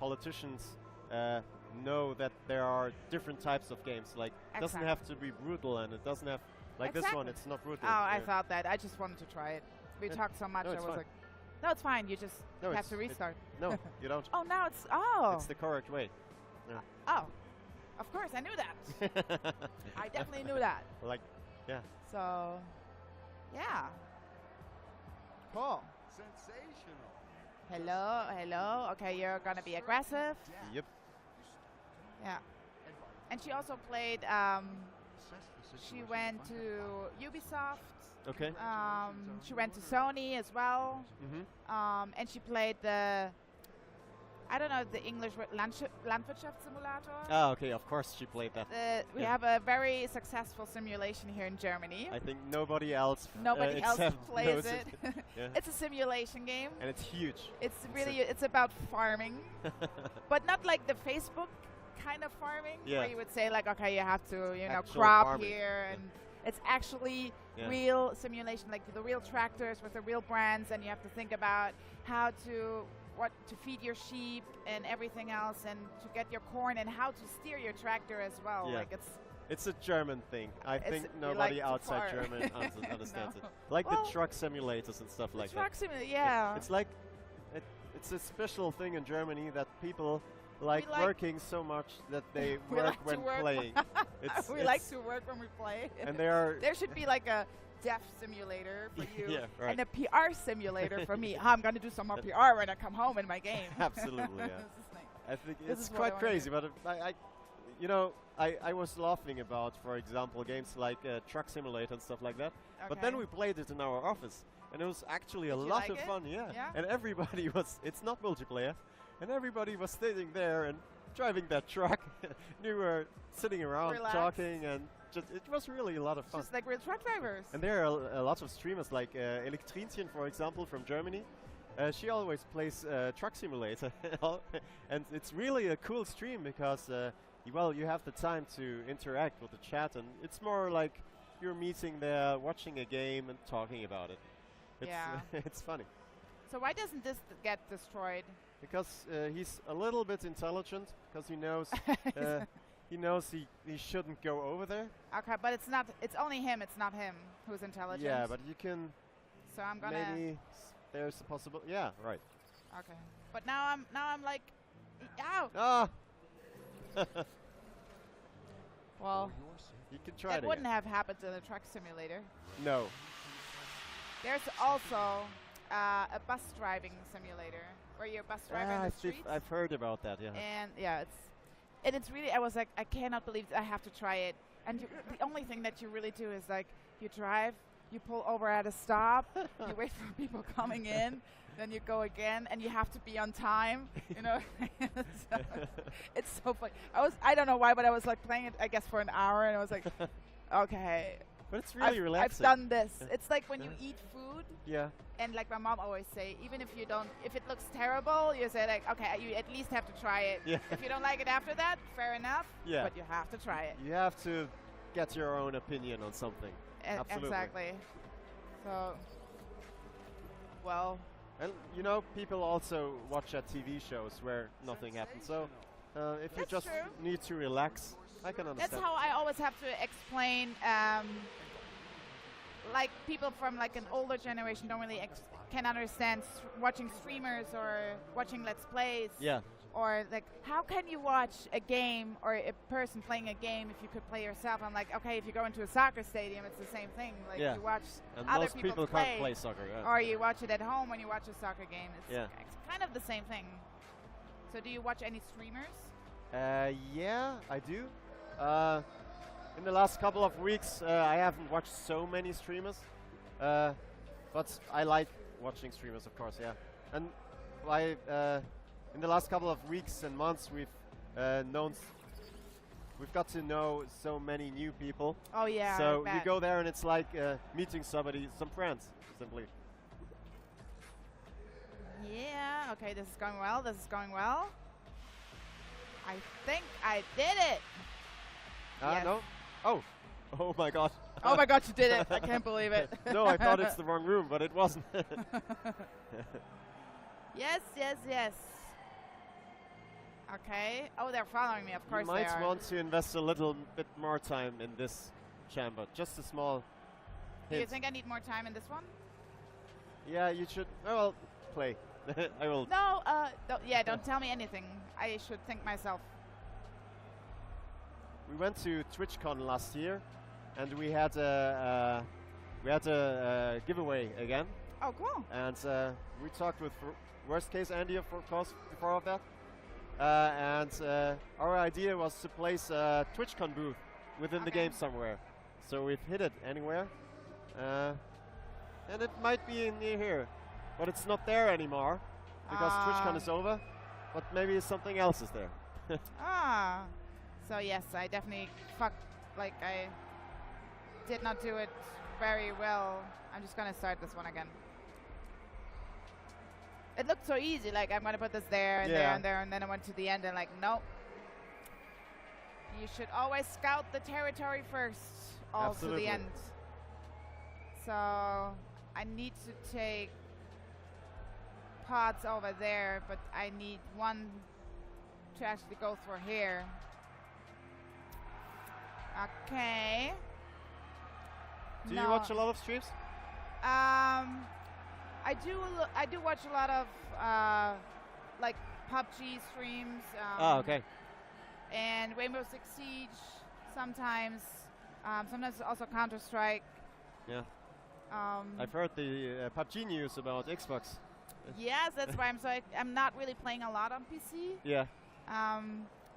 politicians know that there are different types of games. Like, it doesn't have to be brutal, and it doesn't have like this one. Exactly. It's not brutal. Oh, I Yeah. thought that. I just wanted to try it. We Yeah. talked so much. No, I it's was fine. like, no, it's fine. You just No, have it's- to restart. No, you don't. Oh, now it's It's the correct way. Yeah. oh, of course I knew that. I definitely knew that. Like, yeah. So, yeah. Cool. Sensational. Hello, hello. Okay, you're gonna be aggressive. Yep. Yeah. And she also played. She went to Ubisoft. Okay. She went to Sony as well. Mm-hmm. And she played the. I don't know the English word, Landwirtschaftssimulator. Ah, okay. Of course, she played that. We Yeah. have a very successful simulation here in Germany. I think nobody else. Nobody else except plays knows it. Yeah. It's a simulation game. And it's huge. It's really, it's about farming, but not like the Facebook kind of farming, Yeah. where you would say like, okay, you have to, you know, Actual crop farming. here, Yeah. and it's actually Yeah. real simulation, like the real tractors with the real brands, and you have to think about how to, what to feed your sheep and everything else, and to get your corn, and how to steer your tractor as well. Yeah. Like It's a German thing. I It's- think you nobody like to outside fart. German understands No. it. Like Well, the truck simulators and stuff like that. truck simulator, yeah. It's like it's a special thing in Germany that people like like- working so much that they We work like to when work. playing. We like to work when we play. and they are There should be like a deaf simulator for you, Yeah, right. and a PR simulator for me. I'm gonna do some more PR when I come home in my game. Absolutely, yeah. This is nice. I think This it's is what I quite wanna crazy, but you know, I was laughing about, for example, games like Truck Simulator and stuff like that. But then Okay. we played it in our office, and it was actually a Did you lot like of it? fun. Yeah. Yeah? And everybody was. It's not multiplayer, and everybody was sitting there and driving that truck. We were sitting around Relaxed. talking, and it was really a lot of fun. Just like real truck drivers. And there are a lot of streamers like Elektrinchen, for example, from Germany. She always plays Truck Simulator, and it's really a cool stream because, well, you have the time to interact with the chat, and it's more like you're meeting there, watching a game, and talking about it. It's, Yeah. it's funny So why doesn't this get destroyed? because he's a little bit intelligent because he knows he shouldn't go over there. Okay, but it's not. It's only him. It's not him who's intelligent. Yeah, but you can so I'm gonna. maybe there's a possible. Yeah, right. Okay. But now I'm like, ow. Ah. Well, You can try that it wouldn't again. have happened in a truck simulator. No. There's also a bus driving simulator where you're a bus driver in the streets. I've heard about that. Yeah. And yeah, it's And it's really, I was like, I cannot believe I have to try it. And the only thing that you really do is like, you drive, you pull over at a stop, you wait for people coming in, then you go again, and you have to be on time. You know, so it's so funny. I don't know why, but I was like playing it, I guess, for an hour, and I was like, okay. But it's really relaxing. I've done this. It's like when you eat food. Yeah. And like my mom always say, even if it looks terrible, you say like, okay, you at least have to try it. Yeah. If you don't like it after that, fair enough. Yeah. But you have to try it. You have to get your own opinion on something. Absolutely. Exactly. So, well. And you know, people also watch at TV shows where nothing happens. So, if you just need to relax, I can understand. That's how I always have to explain. Like people from like an older generation don't really can understand watching streamers or watching Let's Plays. Yeah. Or like, how can you watch a game or a person playing a game if you could play yourself? I'm like, okay, if you go into a soccer stadium, it's the same thing. Like you watch and other most people can't play soccer. Yeah. Or you watch it at home when you watch a soccer game. It's it's kind of the same thing. So do you watch any streamers? Yeah, I do. In the last couple of weeks, I haven't watched so many streamers, but I like watching streamers, of course, yeah. And in the last couple of weeks and months, we've got to know so many new people. Oh yeah. So you go there and it's like meeting some friends, simply. Yeah. Okay, this is going well. This is going well. I think I did it. Yes. No. Oh my God. Oh my God, you did it. I can't believe it. No, I thought it's the wrong room, but it wasn't. Yes. Okay. Oh, they're following me. Of course they are. You might want to invest a little bit more time in this chamber. Just a small hint. Do you think I need more time in this one? Yeah, you should. Well, play. I will. No. Don't tell me anything. I should think myself. We went to TwitchCon last year, and we had a giveaway again. Oh, cool. And we talked with Worst Case Andy, of course, before of that. And our idea was to place a TwitchCon booth within the game somewhere. So we've hid it anywhere. And it might be near here. But it's not there anymore because TwitchCon is over. But maybe something else is there. So yes, I definitely I did not do it very well. I'm just gonna start this one again. It looked so easy, like I'm gonna put this there and there and there, and then I went to the end and like, nope. You should always scout the territory first, all to the end. So I need to take pods over there, but I need one to actually go through here. Okay. Do you watch a lot of streams? I do watch a lot of like PUBG streams. Okay. And Rainbow Six Siege sometimes. Sometimes also Counter-Strike. Yeah. I've heard the PUBG news about Xbox. Yes, that's why I'm not really playing a lot on PC. Yeah.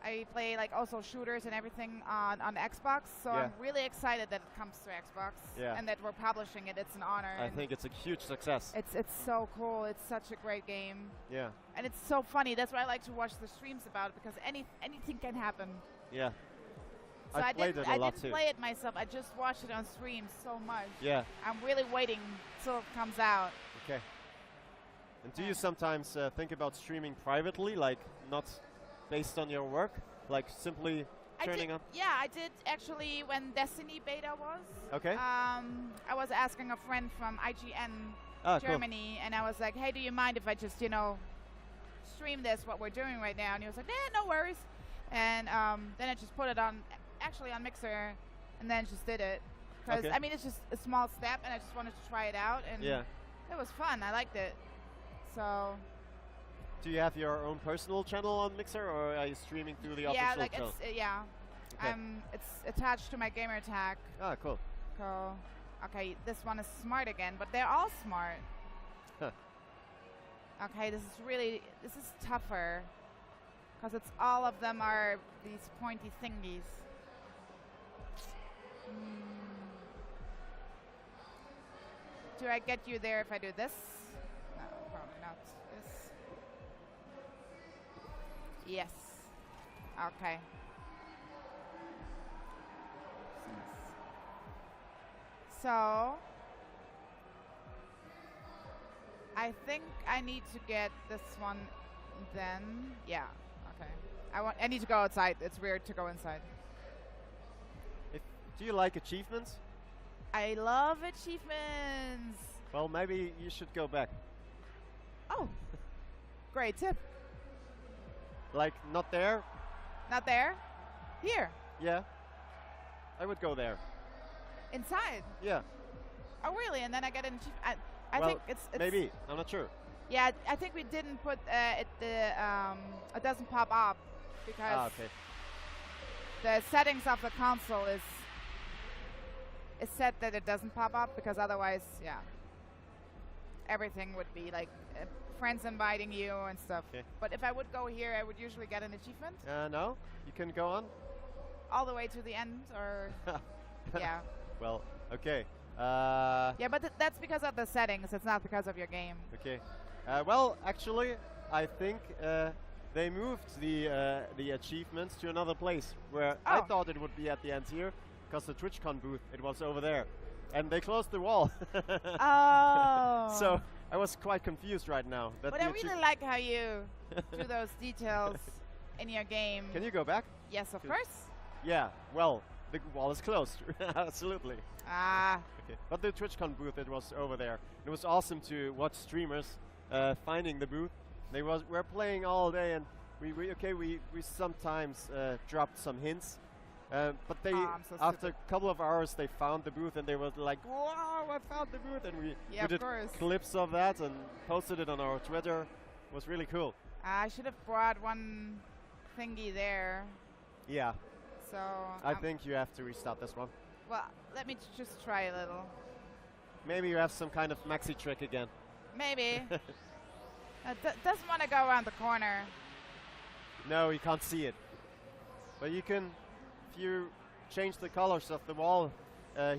I play like also shooters and everything on Xbox, so I'm really excited that it comes to Xbox and that we're publishing it. It's an honor. I think it's a huge success. It's so cool. It's such a great game. Yeah. And it's so funny. That's why I like to watch the streams about it, because anything can happen. Yeah. So I didn't too. play it myself. I just watched it on stream so much. Yeah. I'm really waiting till it comes out. Okay. And do you sometimes think about streaming privately, like not based on your work, like simply turning up? Yeah, I did actually when Destiny beta was. Okay. I was asking a friend from IGN Germany, and I was like, hey, do you mind if I just, stream this, what we're doing right now? And he was like, yeah, no worries. And then I just put it on Mixer, and then just did it. Because, I mean, it's just a small step, and I just wanted to try it out, and it was fun. I liked it. So... Do you have your own personal channel on Mixer, or are you streaming through the official channel? Okay. It's attached to my gamer tag. Ah, cool. Cool. Okay, this one is smart again, but they're all smart. Huh. Okay, this is tougher. Because it's all of them are these pointy thingies. Do I get you there if I do this? No, probably not. This. Yes. Okay. So I think I need to get this one then. Yeah. Okay. I need to go outside. It's weird to go inside. Do you like achievements? I love achievements. Well, maybe you should go back. Oh, great tip. Like, not there? Not there? Here. Yeah. I would go there. Inside? Yeah. Oh, really? And then I get an achievement. I well, think it's maybe. I'm not sure. Yeah, I think we didn't put it doesn't pop up because okay. the settings of the console is set that it doesn't pop up, because otherwise, yeah, everything would be like friends inviting you and stuff. Okay. But if I would go here, I would usually get an achievement. No, you can go on. All the way to the end, or yeah. Well, okay. Yeah, but that's because of the settings. It's not because of your game. Okay. Well, actually, I think they moved the achievements to another place where I thought it would be at the end here, because the TwitchCon booth, it was over there. And they closed the wall. Oh. So I was quite confused right now. But I really like how you do those details in your game. Can you go back? Yes, of course. Yeah, well, the wall is closed. Absolutely. Ah. Okay. But the TwitchCon booth, it was over there. It was awesome to watch streamers finding the booth. They were playing all day, and we sometimes dropped some hints. But they, after a couple of hours, they found the booth, and they were like, "Wow, I found the booth!" And we did clips of that and posted it on our Twitter. It was really cool. I should have brought one thingy there. Yeah. So I think you have to restart this one. Well, let me just try a little. Maybe you have some kind of maxi trick again. Maybe. Doesn't want to go around the corner. No, you can't see it. But you can, if you change the colors of the wall,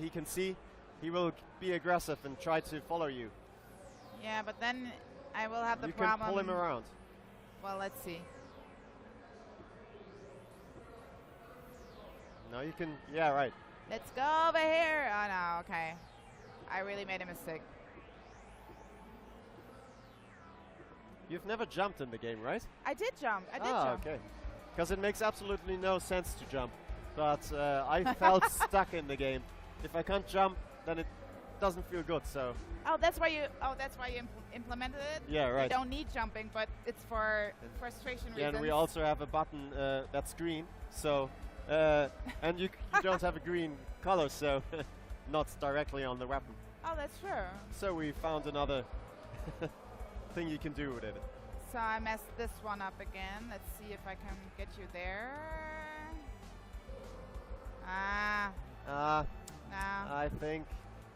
he can see. He will be aggressive and try to follow you. Yeah, but then I will have the you problem. You can pull him around. Well, let's see. No, you can. Yeah, right. Let's go over here. Oh no, okay. I really made a mistake. You've never jumped in the game, right? I did jump. I did jump. Okay. Because it makes absolutely no sense to jump. But I felt stuck in the game. If I can't jump, then it doesn't feel good. So. Oh, that's why you. Oh, that's why you implemented it. Yeah, right. You don't need jumping, but it's for frustration reasons. Yeah, and we also have a button that's green. So, and you don't have a green color, so not directly on the weapon. Oh, that's true. So we found another thing you can do with it. So I messed this one up again. Let's see if I can get you there. No. I think.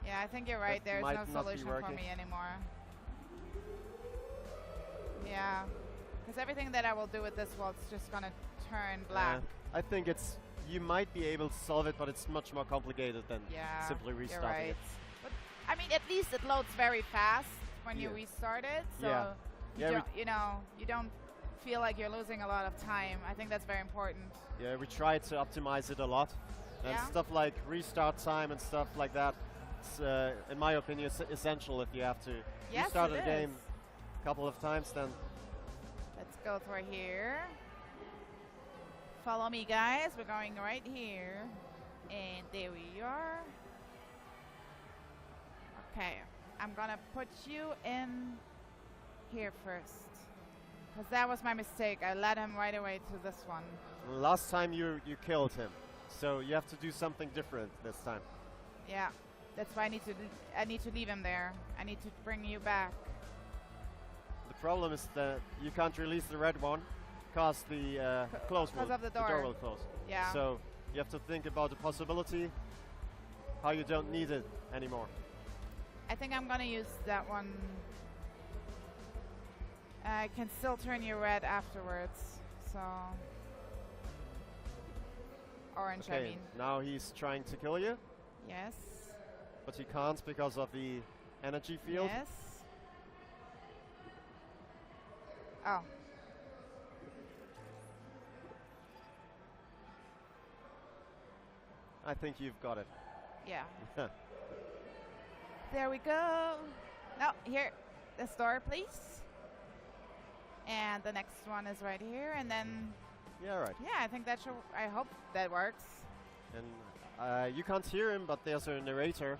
Yeah, I think you're right. There's no solution for me anymore. Yeah, because everything that I will do with this wall, it's just gonna turn black. I think it's. You might be able to solve it, but it's much more complicated than simply restarting you're right. it. But I mean, at least it loads very fast when you restart it. So you don't feel like you're losing a lot of time. I think that's very important. Yeah, we try to optimize it a lot, and stuff like restart time and stuff like that. It's, in my opinion, essential if you have to restart a game a couple of times. Then let's go through here. Follow me, guys. We're going right here, and there we are. Okay, I'm gonna put you in here first, because that was my mistake. I led him right away to this one. Last time you killed him, so you have to do something different this time. Yeah, that's why I need to leave him there. I need to bring you back. The problem is that you can't release the red one, because the the door will close. Yeah. So you have to think about the possibility how you don't need it anymore. I think I'm gonna use that one. I can still turn you red afterwards, so So orange, Okay, I mean. now he's trying to kill you, Yes. but he can't because of the energy field. Yes. Oh. I think you've got it. Yeah. There we go. No, here, this door, please. And the next one is right here, and then. Yeah, right. Yeah, I think that should. I hope that works. And you can't hear him, but there's a narrator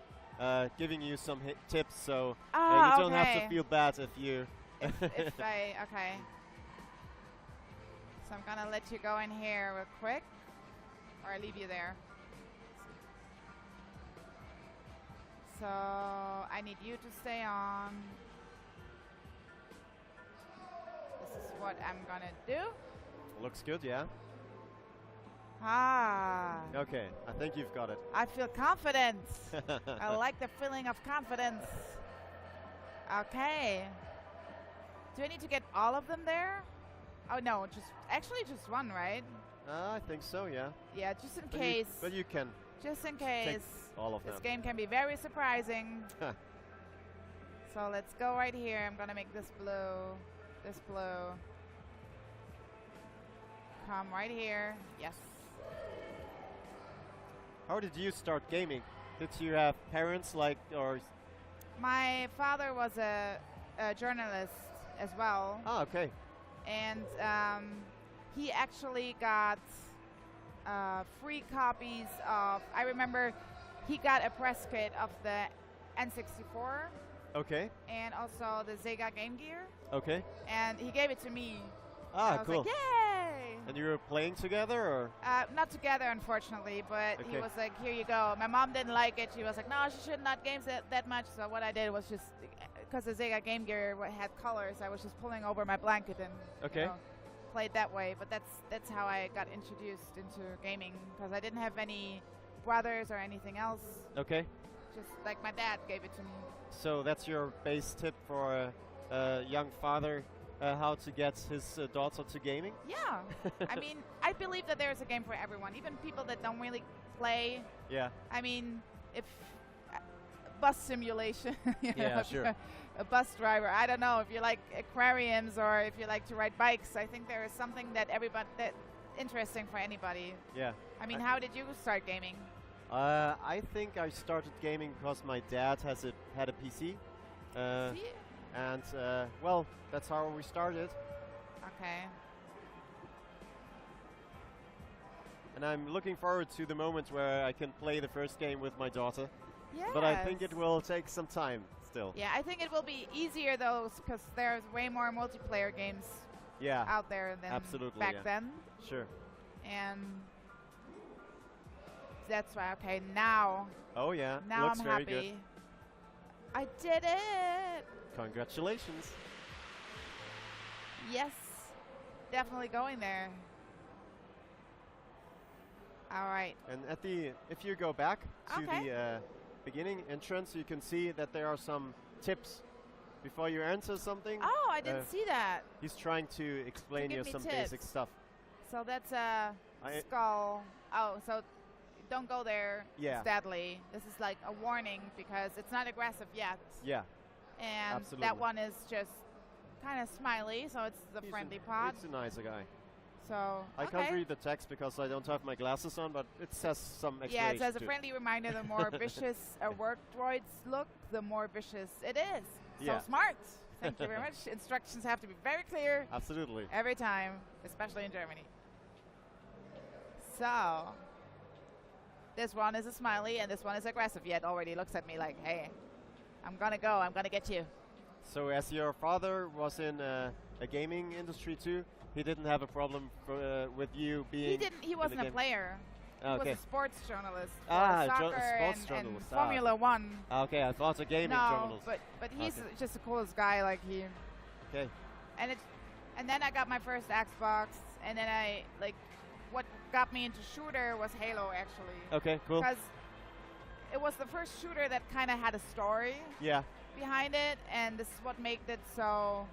giving you some tips, so Ah, you don't have to okay. feel bad if you. If I okay. So I'm gonna let you go in here real quick, or I leave you there. So I need you to stay on. This is what I'm gonna do. Looks good, yeah. Ah. Okay, I think you've got it. I feel confidence. I like the feeling of confidence. Okay. Do I need to get all of them there? Oh no, just one, right? I think so, yeah. Yeah, just in But case. but you can Just in take case. all of This them. game can be very surprising. So let's go right here. I'm gonna make this blue. This blue. Come right here. Yes. How did you start gaming? Did you have parents like, or? My father was a journalist as well. Ah, okay. And he actually got free copies of. I remember he got a press kit of the N64 Okay. and also the Sega Game Gear, Okay. and he gave it to me. Ah, I was cool. like, yay! And you were playing together, or? Not together, unfortunately, but he Okay. was like, here you go. My mom didn't like it. She was like, no, she should not games that much. So what I did was just, because the Sega Game Gear had colors, I was just pulling over my blanket and Okay. played that way. But that's how I got introduced into gaming, because I didn't have any brothers or anything else. Okay. Just like my dad gave it to me. So that's your base tip for a young father, how to get his daughter to gaming? Yeah. I mean, I believe that there's a game for everyone, even people that don't really play. Yeah. I mean, if bus simulation, you know, Yeah, if you're sure. a bus driver, I don't know, if you like aquariums or if you like to ride bikes, I think there is something that that interesting for anybody. Yeah. I mean, how did you start gaming? I think I started gaming because my dad had a PC. See? And, well, that's how we started. Okay. And I'm looking forward to the moment where I can play the first game with my daughter. Yeah. But I think it will take some time still. Yeah, I think it will be easier though, because there's way more multiplayer games Yeah, out there than absolutely, back yeah. then. sure. And that's why, okay, now Oh yeah, I'm looks very happy. good. I did it! Congratulations. Yes, definitely going there. All right. And if you go back to Okay. the beginning entrance, you can see that there are some tips before you enter something. Oh, I didn't see that. He's trying to explain give you me some tips. basic stuff. So that's a I- skull. Oh, so don't go there. Yeah. It's deadly. This is like a warning because it's not aggressive yet. Yeah, And absolutely. that one is just kind of smiley, so it's the friendly pod. He's a nice guy. So I okay. can't read the text because I don't have my glasses on, but it says some explanation. Yeah, it says a too. friendly reminder: the more vicious a work droids look, the more vicious it is. Yeah. So smart. Thank you very much. Instructions have to be very clear Absolutely. every time, especially in Germany. So this one is a smiley, and this one is aggressive. Yet already looks at me like, "Hey, I'm gonna go. I'm gonna get you." So as your father was in a gaming industry too, he didn't have a problem with you being. He didn't. He in the wasn't a game? player. He Okay. was a sports journalist for Ah, soccer sports and journalist. Formula One. Okay, I thought a gaming No, journalist. but he's Okay. just the coolest guy. Like he. Okay. And then I got my first Xbox, and then what got me into shooter was Halo, actually. Okay, cool. Because it was the first shooter that kind of had a story Yeah. behind it, and this is what made it so,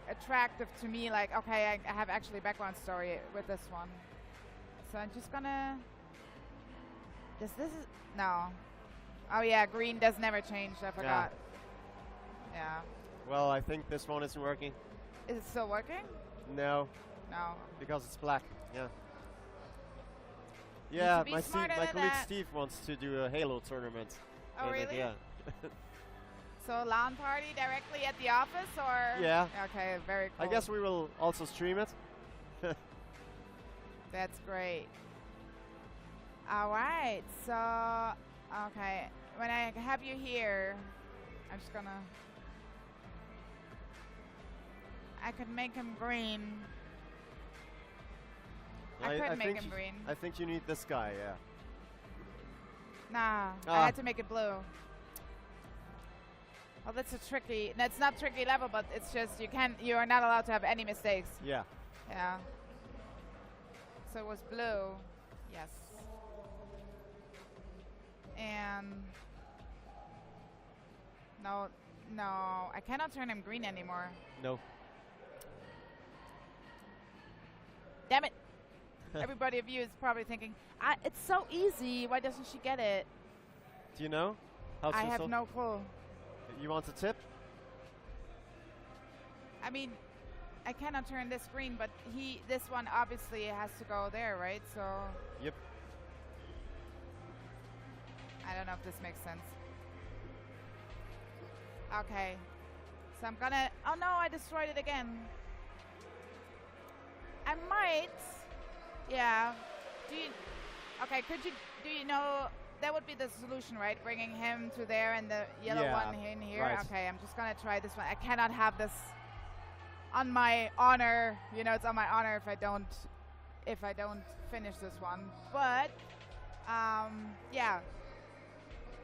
attractive to me. Like, okay, I have actually background story with this one. So I'm just gonna. Does this is no? Oh yeah, green does never change. I forgot. Yeah. Well, I think this one isn't working. Is it still working? No. No. Because it's black. Yeah. Yeah, my colleague Steve wants to do a Halo tournament. Oh really? Yeah. So LAN party directly at the office, or? Yeah. Okay, very cool. I guess we will also stream it. That's great. All right, so, okay, when I have you here, I'm just gonna, I could make him green. I could make him green. I think you need this guy, yeah. Nah, I had to make it blue. Well, that's that's not tricky level, but it's just, you are not allowed to have any mistakes. Yeah. Yeah. So it was blue, yes. And no, I cannot turn him green anymore. No. Damn it. Everybody of you is probably thinking, it's so easy, why doesn't she get it? Do you know how to I have no clue. You want a tip? I mean, I cannot turn this green, but this one obviously has to go there, right? So. Yep. I don't know if this makes sense. Okay. So I'm gonna, oh no, I destroyed it again. I might, yeah. Okay, do you know, that would be the solution, right? Bringing him to there and the yellow one in here. Right. Okay, I'm just gonna try this one. I cannot have this on my honor. You know, it's on my honor if I don't finish this one. But yeah,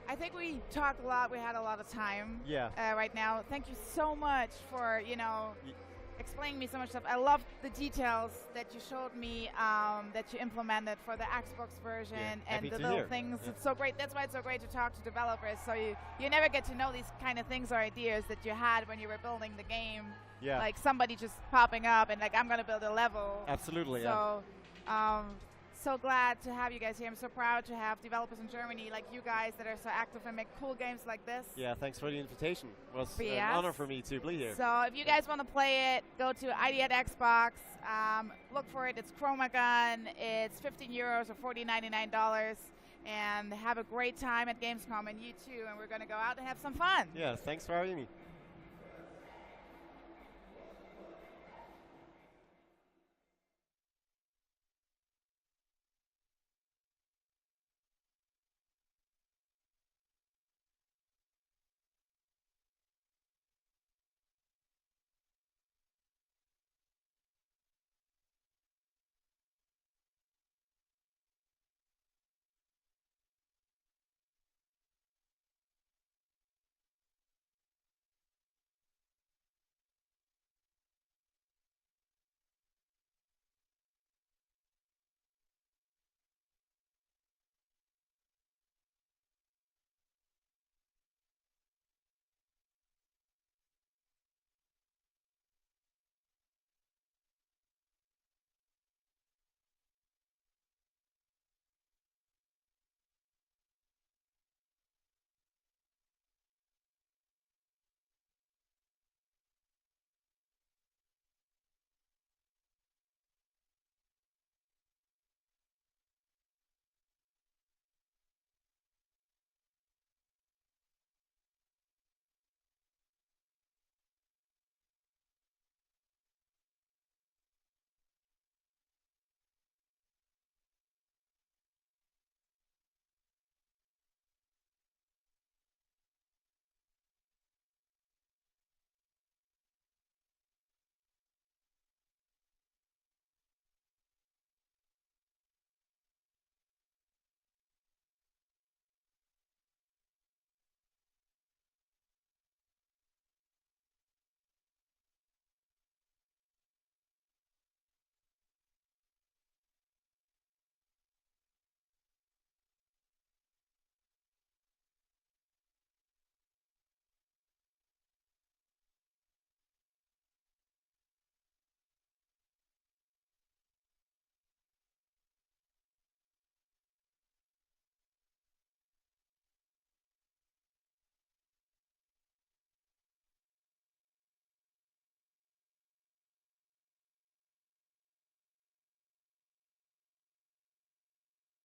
I think we talked a lot. We had a lot of time. Yeah. Right now, thank you so much for explaining me so much stuff. I loved the details that you showed me, that you implemented for the Xbox version, and the little things. Yeah. It's so great. That's why it's so great to talk to developers. So you never get to know these kind of things or ideas that you had when you were building the game. Yeah. Like somebody just popping up and like, I'm going to build a level. Absolutely, so, so glad to have you guys here. I'm so proud to have developers in Germany like you guys that are so active and make cool games like this. Yeah, thanks for the invitation. It was an honor for me to be here. So if you guys want to play it, go to ID at Xbox. Look for it. It's ChromaGun. It's €15 or $40.99. And have a great time at GamesCom, and you too. And we're going to go out and have some fun. Yeah, thanks for having me.